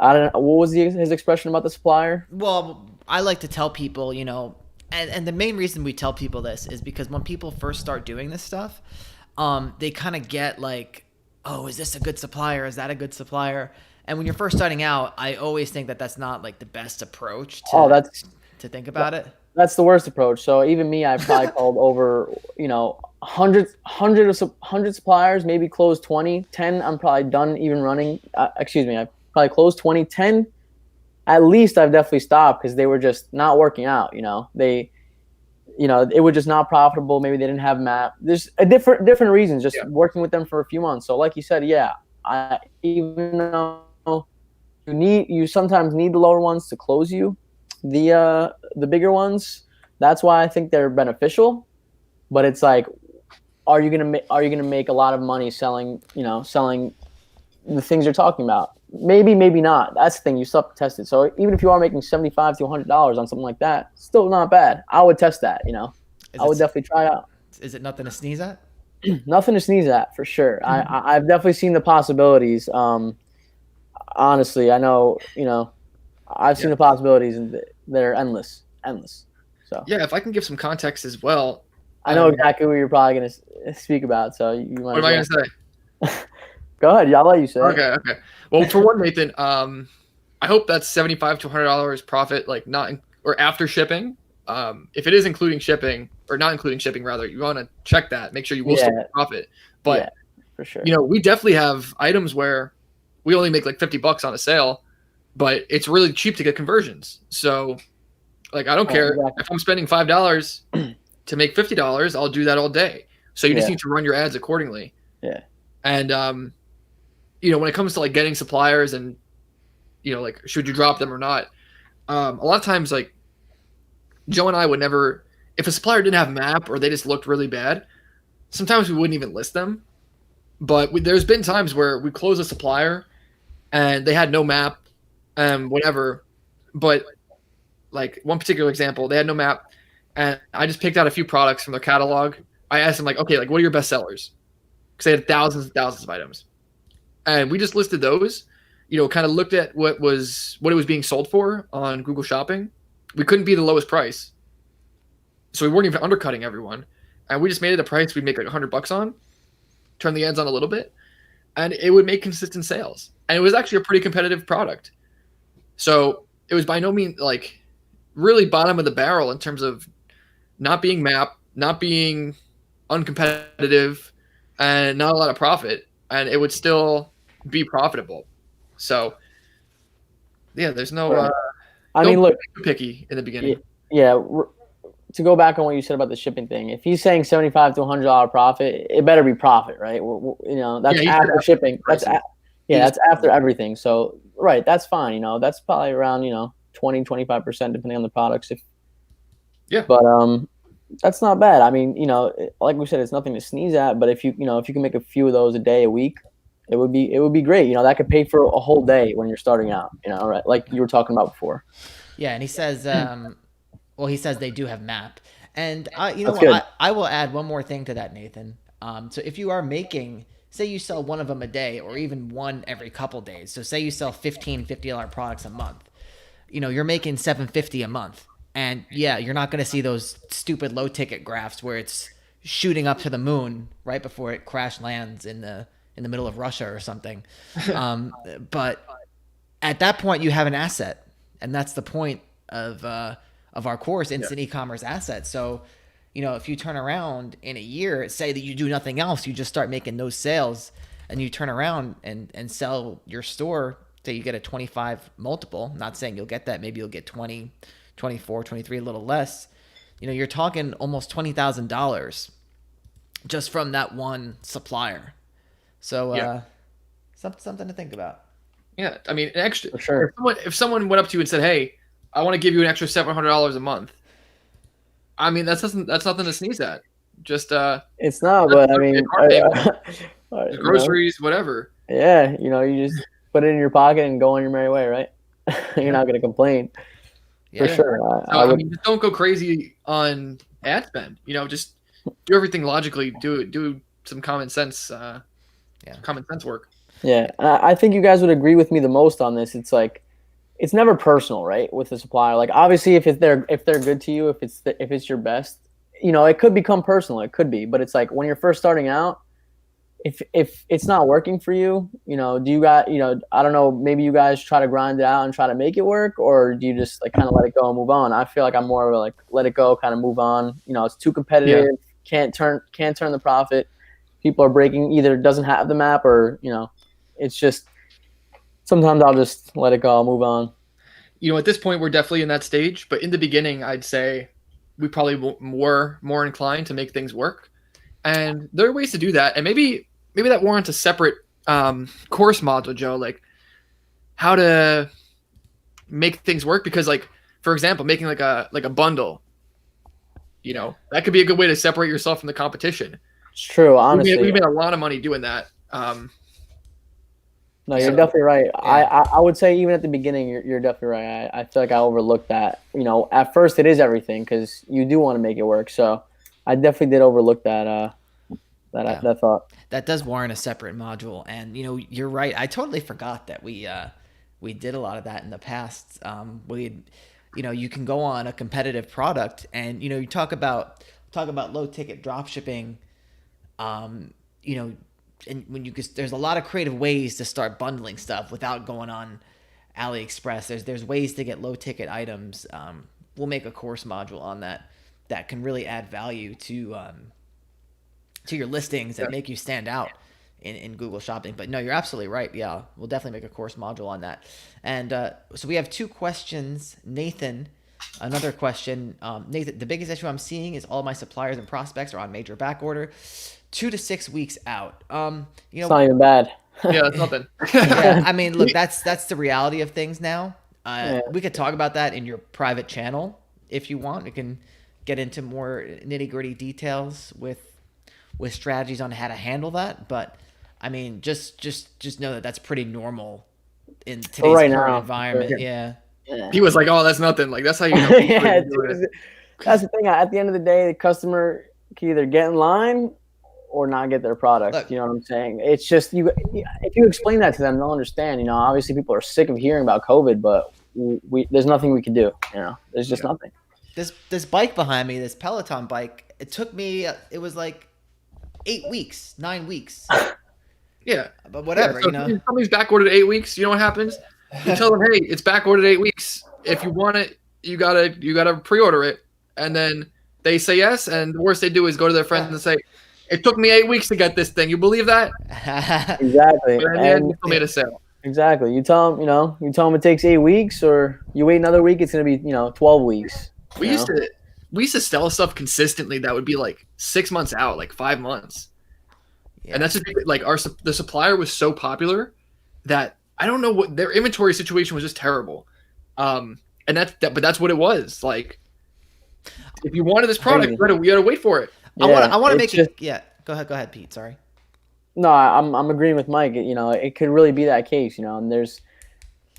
I don't know, what was his expression about the supplier? Well, I like to tell people, and the main reason we tell people this is because when people first start doing this stuff, they kind of get like, oh, is this a good supplier? Is that a good supplier? And when you're first starting out, I always think that that's not like the best approach to think about it. That's the worst approach. So even me, I probably called over, 100 suppliers, maybe closed 20, 10. I'm probably done even running. I probably closed 20, 10. At least I've definitely stopped because they were just not working out. It was just not profitable. Maybe they didn't have map. There's a different reasons. Just working with them for a few months. So like you said, even though you sometimes need the lower ones to close you, the bigger ones. That's why I think they're beneficial. But it's like, are you gonna make a lot of money selling the things you're talking about? Maybe not. That's the thing. You still have to test it. So even if you are making $75 to $100 on something like that, still not bad. I would test that. I would definitely try it out. Is it nothing to sneeze at? Nothing to sneeze at, for sure. I've definitely seen the possibilities. Honestly, I know. I've seen the possibilities, and they're endless. So yeah, if I can give some context as well. I know exactly what you're probably going to speak about. So you might. What am I going to say? Go ahead. I'll let you say. Okay. Well, for one, Nathan, I hope that's $75 to $100 profit, like or after shipping. If it is including shipping or not including shipping, rather, you want to check that. Make sure you will still profit. But for sure. We definitely have items where we only make like $50 on a sale, but it's really cheap to get conversions. So, like, I don't care if I'm spending $5 to make $50. I'll do that all day. So you just need to run your ads accordingly. Yeah. And when it comes to like getting suppliers and like should you drop them or not, a lot of times like Joe and I would never, if a supplier didn't have a map or they just looked really bad, sometimes we wouldn't even list them. But there's been times where we close a supplier and they had no map and whatever. But like one particular example, they had no map and I just picked out a few products from their catalog. I asked them like, okay, like what are your best sellers? Because they had thousands and thousands of items. And we just listed those, kind of looked at what it was being sold for on Google Shopping. We couldn't be the lowest price. So we weren't even undercutting everyone. And we just made it a price we'd make like $100 on, turn the ads on a little bit, and it would make consistent sales. And it was actually a pretty competitive product. So it was by no means like really bottom of the barrel in terms of not being map, not being uncompetitive, and not a lot of profit. And it would still be profitable. So yeah, there's no look, picky in the beginning. Yeah. To go back on what you said about the shipping thing, if he's saying $75 to $100 profit, it better be profit, right? That's after shipping. That's after everything. So right, that's fine. That's probably around 20-25% depending on the products. But that's not bad. I mean, like we said, it's nothing to sneeze at. But if you can make a few of those a day, a week, it would be great. You know, that could pay for a whole day when you're starting out. You know, right? Like you were talking about before. Yeah, and he says, well, he says they do have MAP, and you know That's good. what? I will add one more thing to that, Nathan. So if you are making, say you sell one of them a day, or even one every couple days. So say you sell 15 $50 products a month. You know, you're making $750 a month, and yeah, you're not going to see those stupid low ticket graphs where it's shooting up to the moon right before it crash lands in the middle of Russia or something. But at that point, you have an asset, and that's the point of our course, instant e-commerce asset. So, you know, if you turn around in a year, say that you do nothing else, you just start making those sales, and you turn around and sell your store, say you get a 25 multiple. I'm not saying you'll get that. Maybe you'll get 20, 24, 23, a little less. You know, you're talking almost $20,000 just from that one supplier. So, something to think about. Yeah, I mean, an extra. For sure. If someone went up to you and said, "Hey, I want to give you an extra $700 a month," I mean, that's nothing to sneeze at. Just It's not, but I mean, groceries, whatever. Yeah, you know, you just put it in your pocket and go on your merry way, right? You're not going to complain. Yeah. For sure. I mean, just don't go crazy on ad spend. You know, just do everything logically. Do some common sense. Common sense work. Yeah, I think you guys would agree with me the most on this. It's like, it's never personal, right? With the supplier, like obviously, if they're good to you, if it's your best, you know, it could become personal. It could be, but it's like when you're first starting out, if it's not working for you, you know, do you got, you know, I don't know, maybe you guys try to grind it out and try to make it work, or do you just like kind of let it go and move on? I feel like I'm more of a like let it go, kind of move on. You know, it's too competitive. Can't turn the profit. People are breaking, either doesn't have the map, or you know, it's just sometimes I'll just let it go, I'll move on. You know, at this point, we're definitely in that stage. But in the beginning, I'd say we probably more inclined to make things work. And there are ways to do that. And maybe that warrants a separate course module, Joe, like how to make things work. Because, like, for example, making like a bundle, you know, that could be a good way to separate yourself from the competition. It's true, honestly. We made a lot of money doing that. No, you're definitely right. Yeah. I would say even at the beginning, you're definitely right. I feel like I overlooked that. You know, at first it is everything because you do want to make it work. So I definitely did overlook that that thought. That does warrant a separate module. And, you know, you're right. I totally forgot that we did a lot of that in the past. You know, you can go on a competitive product and, you know, you talk about low ticket drop shipping, you know, and when there's a lot of creative ways to start bundling stuff without going on AliExpress. There's ways to get low ticket items. We'll make a course module on that can really add value to your listings and make you stand out in Google Shopping. But no, you're absolutely right. Yeah, we'll definitely make a course module on that. And so we have 2 questions. Nathan, another question. Nathan, the biggest issue I'm seeing is all my suppliers and prospects are on major back order, 2 to 6 weeks out. You know, it's not even bad. Yeah, that's nothing. Yeah, I mean, look, that's the reality of things now. We could talk about that in your private channel if you want. We can get into more nitty-gritty details with strategies on how to handle that. But I mean, just know that that's pretty normal in today's current environment. Yeah. He was like, "Oh, that's nothing." Like that's how you know. Yeah, that's the thing. At the end of the day, the customer can either get in line or not get their product. Look, you know what I'm saying? It's just if you explain that to them, they'll understand. You know, obviously people are sick of hearing about COVID, but there's nothing we can do. You know, there's just nothing. This bike behind me, this Peloton bike, it took me. It was like 8 weeks, 9 weeks. Yeah, but whatever. So you know, somebody's back ordered 8 weeks. You know what happens? You tell them, "Hey, it's back ordered 8 weeks. If you want it, you gotta pre-order it." And then they say yes, and the worst they do is go to their friends and say, "It took me 8 weeks to get this thing. You believe that?" Exactly. But in the end, you made a sale. Exactly. You tell them it takes 8 weeks, or you wait another week, it's gonna be 12 weeks. We used to sell stuff consistently that would be like 6 months out, like 5 months. Yeah. And that's just like the supplier was so popular that I don't know what their inventory situation was, just terrible. And that's what it was. Like, if you wanted this product, you gotta wait for it. Yeah, I want to make it. Yeah, go ahead, Pete. Sorry. No, I'm agreeing with Mike. You know, it could really be that case. You know, and there's,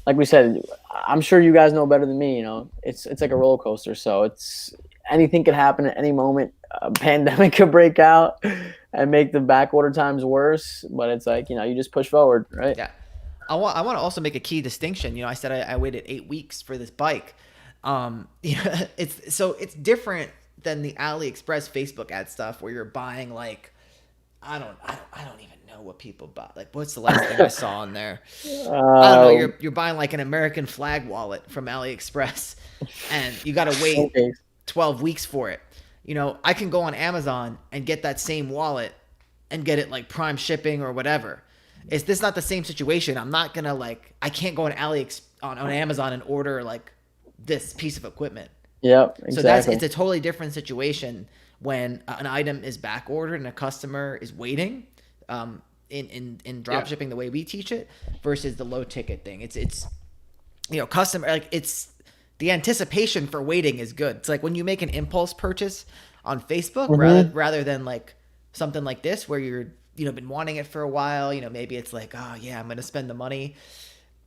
like we said, I'm sure you guys know better than me. You know, it's like a roller coaster. So it's anything could happen at any moment. A pandemic could break out and make the back order times worse. But it's like, you know, you just push forward, right? Yeah. I want to also make a key distinction. You know, I said I waited 8 weeks for this bike. Yeah, it's different than the AliExpress Facebook ad stuff where you're buying like I don't even know what people buy. Like, what's the last thing I saw on there? I don't know. Um, You're buying like an American flag wallet from AliExpress, and you got to wait okay. 12 weeks for it. You know, I can go on Amazon and get that same wallet and get it like prime shipping or whatever. Is this not the same situation? I'm not gonna like I can't go on on Amazon and order like this piece of equipment. Yep, So exactly. it's a totally different situation when an item is back ordered and a customer is waiting. In drop shipping the way we teach it versus the low ticket thing. It's you know customer like it's the anticipation for waiting is good. It's like when you make an impulse purchase on Facebook rather than like something like this where you're been wanting it for a while. You know, maybe it's like, oh yeah, I'm gonna spend the money.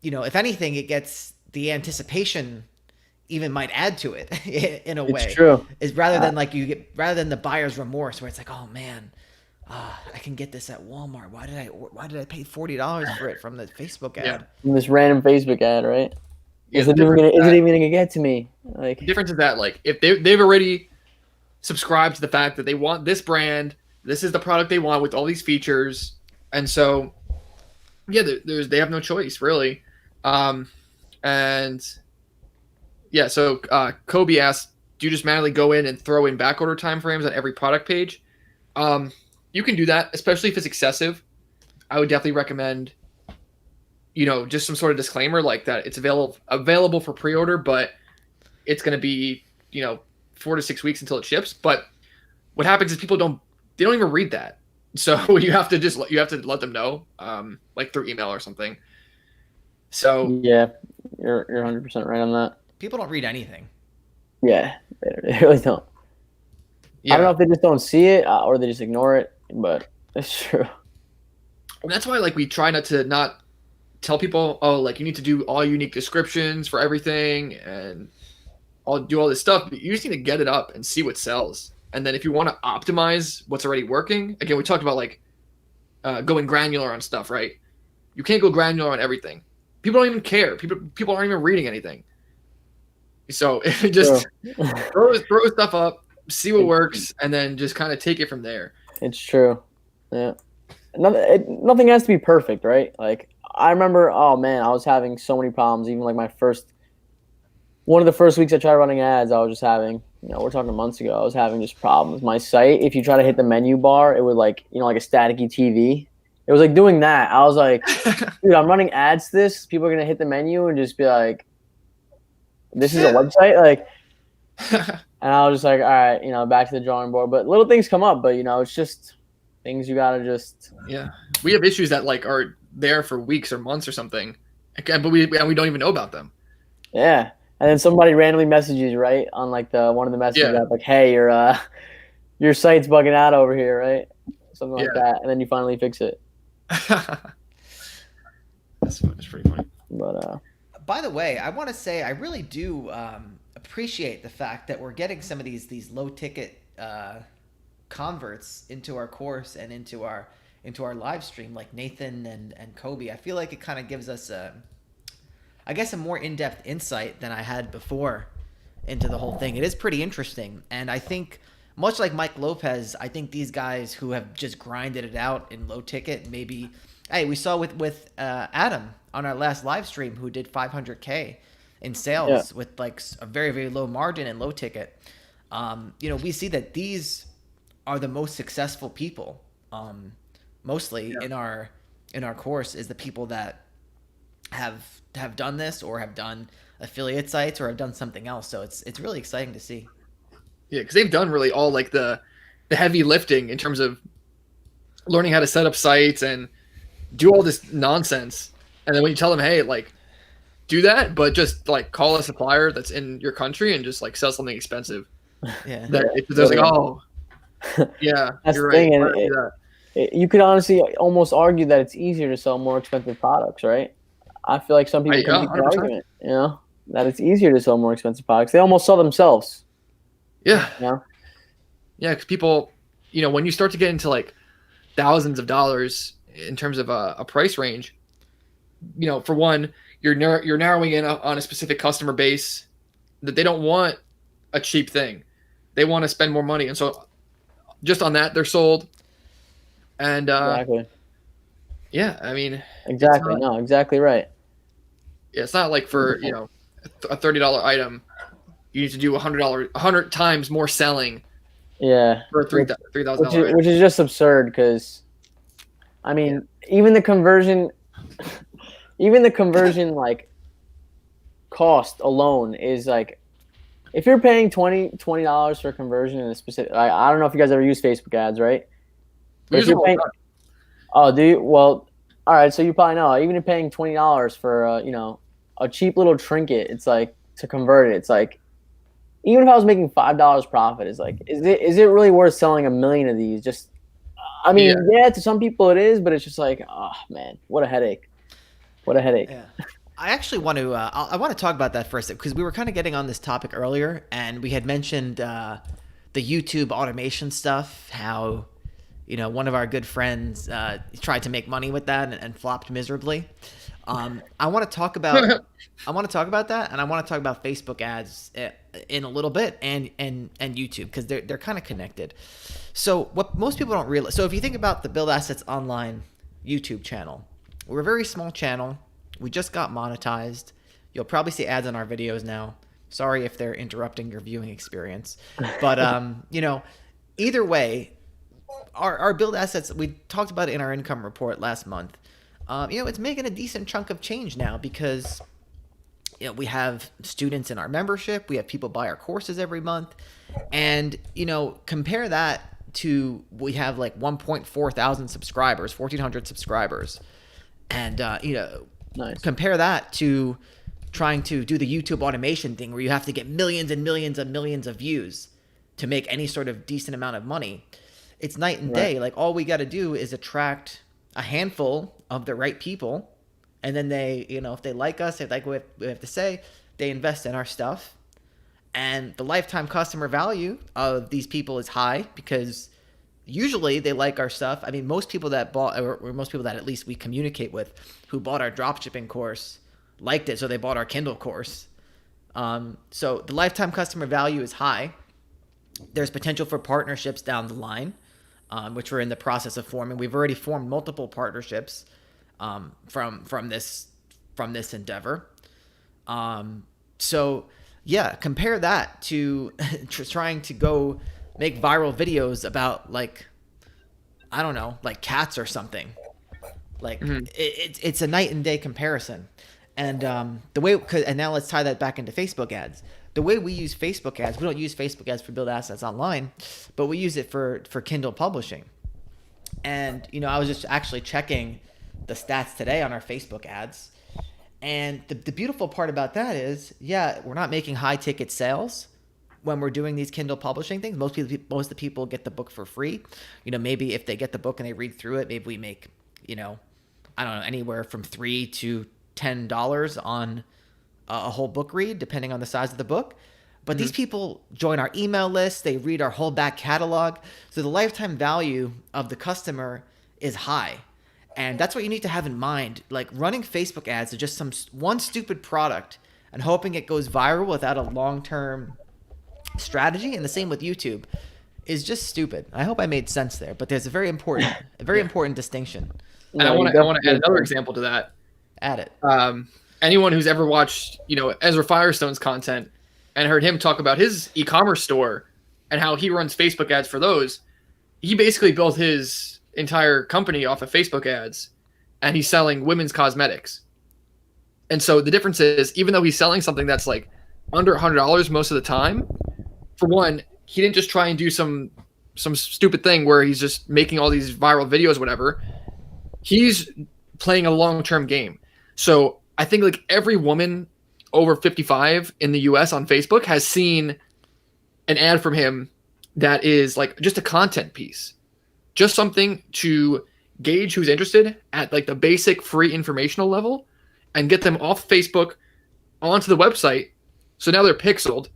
You know, if anything, it gets the anticipation even might add to it in a way. It's true. Is rather than the buyer's remorse where it's like, oh man, I can get this at Walmart. Why did I pay $40 for it from the Facebook ad? Yeah. From this random Facebook ad, right? Yeah, Is it even gonna get to me? Like, the difference is that like if they've already subscribed to the fact that they want this brand, this is the product they want with all these features, and so yeah, they have no choice really. And yeah, so Kobe asked, do you just manually go in and throw in back order time frames on every product page? You can do that, especially if it's excessive. I would definitely recommend, just some sort of disclaimer like that. It's available for pre-order, but it's going to be, 4 to 6 weeks until it ships. But what happens is people don't even read that. So you have to let them know, like through email or something. So yeah, you're 100% right on that. People don't read anything. Yeah, they really don't. yeah. I don't know if they just don't see it or they just ignore it, but it's true. And that's why like we try not tell people, oh, like you need to do all unique descriptions for everything and I'll do all this stuff, but you just need to get it up and see what sells. And then if you want to optimize what's already working, again, we talked about like going granular on stuff, right? You can't go granular on everything. People don't even care. People aren't even reading anything. So just throw stuff up, see what works, and then just kind of take it from there. It's true. Yeah. Nothing has to be perfect, right? Like, I remember, oh man, I was having so many problems. Even like one of the first weeks I tried running ads, I was just having, we're talking months ago, I was having just problems. My site, if you try to hit the menu bar, it would like, like a staticky TV. It was like doing that. I was like, dude, I'm running ads to this. People are going to hit the menu and just be like, this is a website? Like, and I was just like, all right, back to the drawing board. But little things come up, but, it's just things you got to just. Yeah. We have issues that like are there for weeks or months or something, but we don't even know about them. Yeah. And then somebody randomly messages you, right, on like one of the messages app, like, hey, your site's bugging out over here, right? Something like that. And then you finally fix it. That's pretty funny. But by the way, I want to say I really do appreciate the fact that we're getting some of these low ticket converts into our course and into our live stream, like Nathan and Kobe. I feel like it kind of gives us a more in-depth insight than I had before into the whole thing. It is pretty interesting, and I think much like Mike Lopez, I think these guys who have just grinded it out in low ticket, maybe, hey, we saw with Adam on our last live stream who did 500K in sales with like a very, very low margin and low ticket. We see that these are the most successful people, mostly in our course, is the people that have done this or have done affiliate sites or have done something else. So it's really exciting to see. Yeah, because they've done really all like the heavy lifting in terms of learning how to set up sites and do all this nonsense. And then when you tell them, hey, like do that, but just like call a supplier that's in your country and just like sell something expensive. Yeah. They're like, oh, yeah, that's you're the thing. right. And You could honestly almost argue that it's easier to sell more expensive products, right? I feel like some people can Yeah, make that 100%. argument, that it's easier to sell more expensive products. They almost sell themselves, Yeah. you know? Yeah, because people, when you start to get into like thousands of dollars in terms of a price range, for one, you're narrowing in on a specific customer base that they don't want a cheap thing. They want to spend more money. And so just on that, they're sold. And Exactly. yeah, I mean, Exactly. No, exactly right. it's not like for, a $30 item, you need to do $100 times more selling Yeah. for a $3,000 item. Which is just absurd because, I mean, even the conversion like cost alone is like, if you're paying $20 for a conversion in a specific, I don't know if you guys ever use Facebook ads, right? We use them all the time. Oh, do you? Well, all right. So you probably know. Even if paying $20 for a cheap little trinket, it's like to convert it. It's like even if I was making $5 profit, it's like is it really worth selling 1,000,000 of these? Just, I mean, yeah, to some people it is, but it's just like, oh man, what a headache. What a headache. Yeah. I actually want to I want to talk about that first because we were kind of getting on this topic earlier, and we had mentioned the YouTube automation stuff. How one of our good friends tried to make money with that and flopped miserably. I want to talk about that, and I want to talk about Facebook ads in a little bit, and YouTube, because they're kind of connected. So what most people don't realize. So if you think about the Build Assets Online YouTube channel, we're a very small channel. We just got monetized. You'll probably see ads on our videos now. Sorry if they're interrupting your viewing experience, but either way, our build assets, we talked about it in our income report last month. It's making a decent chunk of change now because we have students in our membership. We have people buy our courses every month. And, compare that to, we have like 1.4 thousand subscribers, 1,400 subscribers. And, Nice. Compare that to trying to do the YouTube automation thing where you have to get millions and millions and millions of views to make any sort of decent amount of money. It's night and day. Like, all we got to do is attract a handful of the right people, and then they, if they like us, if they like what we have to say, they invest in our stuff. And the lifetime customer value of these people is high because usually they like our stuff. I mean, most people that bought, or most people that at least we communicate with who bought our dropshipping course liked it, so they bought our Kindle course. So the lifetime customer value is high. There's potential for partnerships down the line, which we're in the process of forming. We've already formed multiple partnerships from this endeavor. So yeah, compare that to trying to go make viral videos about, like, I don't know, like cats or something. Like, it's a night and day comparison. And the way, and now let's tie that back into Facebook ads. The way we use Facebook ads, we don't use Facebook ads for Build Assets Online, but we use it for Kindle publishing. And I was just actually checking the stats today on our Facebook ads, and the beautiful part about that is, we're not making high ticket sales when we're doing these Kindle publishing things. Most of the people get the book for free. Maybe if they get the book and they read through it, maybe we make, I don't know, anywhere from $3 to $10 on a whole book read, depending on the size of the book. But these people join our email list. They read our whole back catalog. So the lifetime value of the customer is high. And that's what you need to have in mind. Like, running Facebook ads is just one stupid product and hoping it goes viral without a long-term strategy, and the same with YouTube, is just stupid. I hope I made sense there, but there's a very important distinction. And I want to add another example to that. Add it. Anyone who's ever watched, Ezra Firestone's content and heard him talk about his e-commerce store and how he runs Facebook ads for those, he basically built his entire company off of Facebook ads, and he's selling women's cosmetics. And so the difference is, even though he's selling something that's like under $100 most of the time, for one, he didn't just try and do some stupid thing where he's just making all these viral videos, whatever. He's playing a long-term game. So I think like every woman over 55 in the US on Facebook has seen an ad from him that is like just a content piece. just something to gauge who's interested at like the basic free informational level and get them off Facebook onto the website. So now they're pixeled.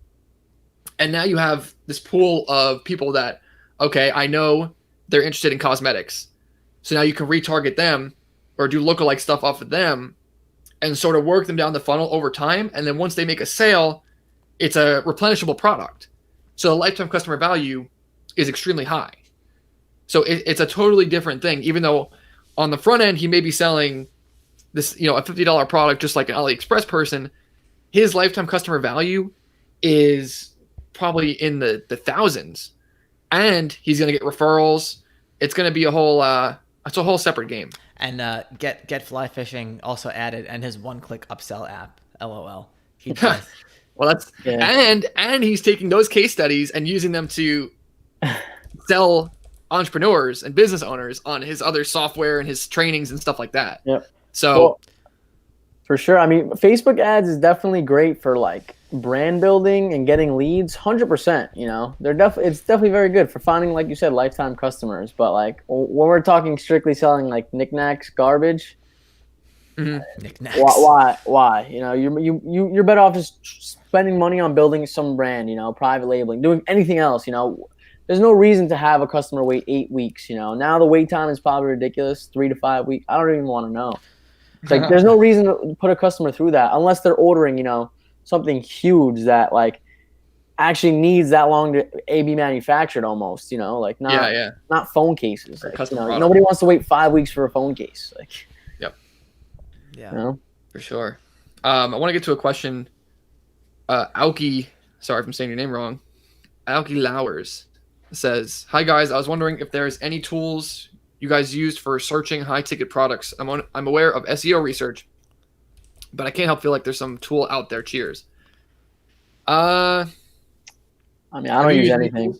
And now you have this pool of people that, okay, I know they're interested in cosmetics. So now you can retarget them or do lookalike stuff off of them and sort of work them down the funnel over time. And then once they make a sale, it's a replenishable product. So the lifetime customer value is extremely high. So it's a totally different thing, even though on the front end, he may be selling this, a $50 product, just like an AliExpress person. His lifetime customer value is probably in the thousands, and he's going to get referrals. It's going to be it's a whole separate game. And get fly fishing also added, and his one-click upsell app. LOL. He does. Well, that's and he's taking those case studies and using them to sell entrepreneurs and business owners on his other software and his trainings and stuff like that. Yep. So well, for sure. I mean, Facebook ads is definitely great for like brand building and getting leads. 100%. It's definitely very good for finding, like you said, lifetime customers. But like when we're talking strictly selling like knickknacks, garbage. Knickknacks. Why? You're better off just spending money on building some brand. Private labeling, doing anything else. There's no reason to have a customer wait 8 weeks. Now the wait time is probably ridiculous, 3 to 5 weeks. I don't even want to know. It's like there's no reason to put a customer through that unless they're ordering, something huge that like actually needs that long to be manufactured almost. Not phone cases. Like, nobody wants to wait 5 weeks for a phone case. Like, yep. Yeah. For sure. I want to get to a question. Auki, sorry if I'm saying your name wrong. Auki Lowers says, "Hi guys, I was wondering if there's any tools you guys used for searching high ticket products. I'm aware of SEO research, but I can't help feel like there's some tool out there. Cheers." I don't use anything.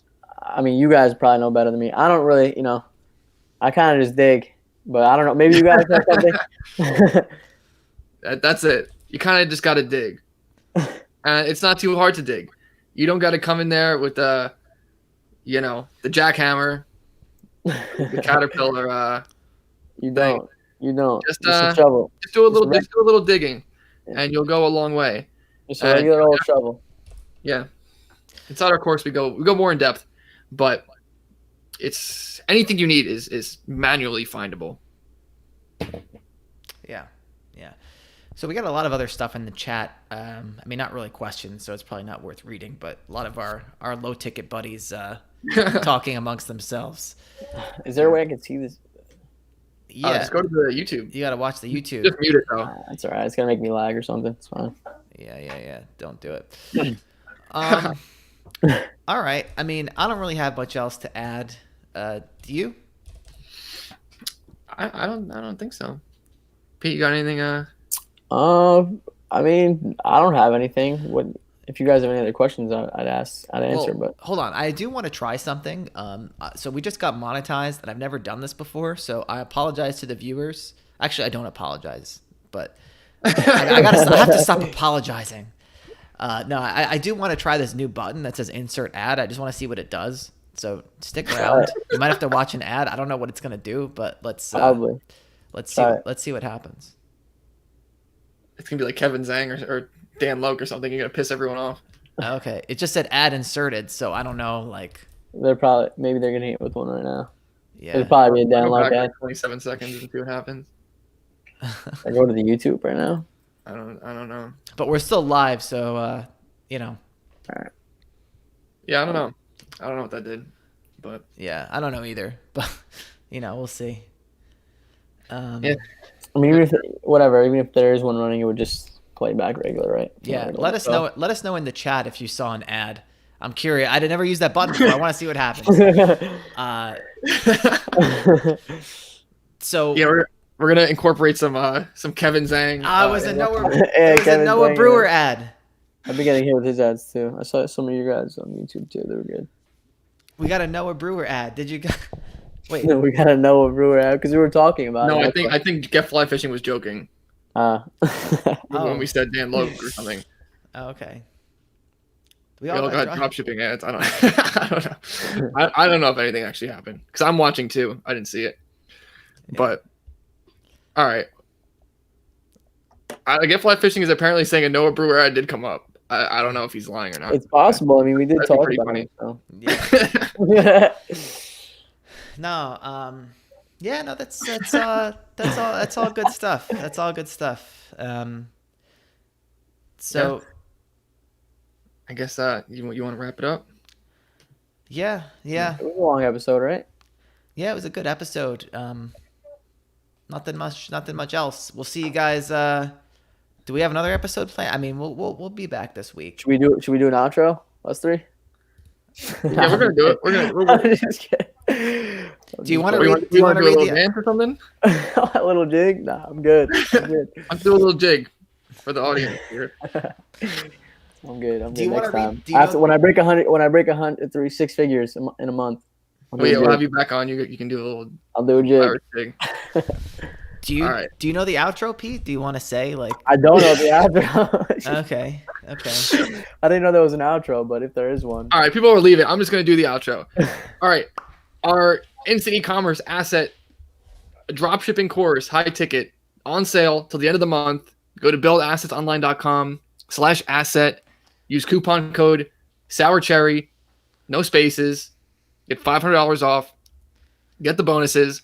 You guys probably know better than me. I don't really, I kind of just dig, but I don't know. Maybe you guys have something. That's it. You kind of just got to dig. It's not too hard to dig. You don't got to come in there with the jackhammer, the caterpillar. You don't. Just a shovel. Just do a little digging, and you'll go a long way. Just a regular old shovel. Yeah. Inside our course, we go more in depth, but it's anything you need is manually findable. Yeah. So we got a lot of other stuff in the chat. Not really questions, so it's probably not worth reading, but a lot of our low ticket buddies talking amongst themselves. Is there a way I can see this? Yeah. Just go to the YouTube. You got to watch the YouTube. Just mute it though. That's all right. It's gonna make me lag or something. It's fine. Yeah. Don't do it. All right. I don't really have much else to add. Do you? I don't think so. Pete, you got anything? I don't have anything. If you guys have any other questions, I'd answer. But hold on, I do want to try something. So we just got monetized, and I've never done this before, so I apologize to the viewers. Actually, I don't apologize, but I have to stop apologizing. No, I do want to try this new button that says insert ad. I just want to see what it does. So stick around. You might have to watch an ad. I don't know what it's gonna do, but let's see what happens. It's gonna be like Kevin Zhang or Dan Loke or something. You're gonna piss everyone off. Okay, it just said ad inserted, so I don't know. Like they're gonna hit with one right now. Yeah, it'll probably be a Dan Loke ad. 27 seconds and see what happens. I go to the YouTube right now. I don't know. But we're still live, so All right. Yeah, I don't know. I don't know what that did, but yeah, I don't know either. But we'll see. Yeah. Even if there is one running, it would just play back regular, right? Yeah. Let us know. Let us know in the chat if you saw an ad. I'm curious. I never used that button before. I want to see what happens. So yeah, we're gonna incorporate some Kevin Zhang. It was a Noah Brewer ad. I've been getting hit with his ads too. I saw some of you guys on YouTube too. They were good. We got a Noah Brewer ad. Did you? Wait. No, we got a Noah Brewer ad because we were talking about it. No, I think Get Fly Fishing was joking. When we said Dan Loke or something. Oh, okay. We We all got dro- dropshipping ads. I don't, I don't know. I don't know if anything actually happened because I'm watching too. I didn't see it. But all right. I get fly fishing is apparently saying a Noah Brewer ad did come up. I don't know if he's lying or not. It's possible. I mean, we did That'd be talk pretty about funny. it. So. Yeah. No. Yeah. No. That's all good stuff. That's all good stuff. So. I guess you want to wrap it up? Yeah. It was a long episode, right? Yeah. It was a good episode. Nothing much else. We'll see you guys. Do we have another episode planned? I mean, we'll be back this week. Should we do an outro? Us three? Yeah, we're gonna do it. I'm just kidding. Do you want to Do read? you want to do a little the? dance or something? A little dig? Nah, I'm good. I'll do a little jig for the audience here. I'm good. Do you Next wanna read- time. do you After know- when I break 100 through 6 figures in a month, I'll do a We'll jig. have you back on. You can do a little I'll do a jig. Irish jig. All right. Do you know the outro, Pete? Do you want to say like? I don't know the outro. Okay. I didn't know there was an outro, but if there is one, All right, people are leaving. I'm just going to do the outro. All right. Our instant e-commerce asset dropshipping course, high ticket, on sale till the end of the month. Go to buildassetsonline.com/asset. Use coupon code SOURCHERRY, no spaces. Get $500 off. Get the bonuses.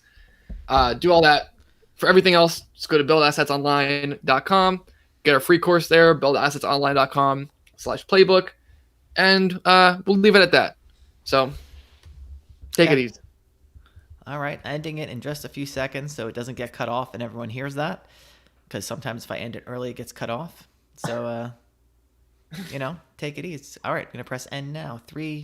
Do all that. For everything else, just go to buildassetsonline.com. Get our free course there, buildassetsonline.com/playbook. And we'll leave it at that. So take it easy. All right, ending it in just a few seconds so it doesn't get cut off and everyone hears that. Because sometimes if I end it early, it gets cut off. So, take it easy. All right, I'm going to press end now. 3,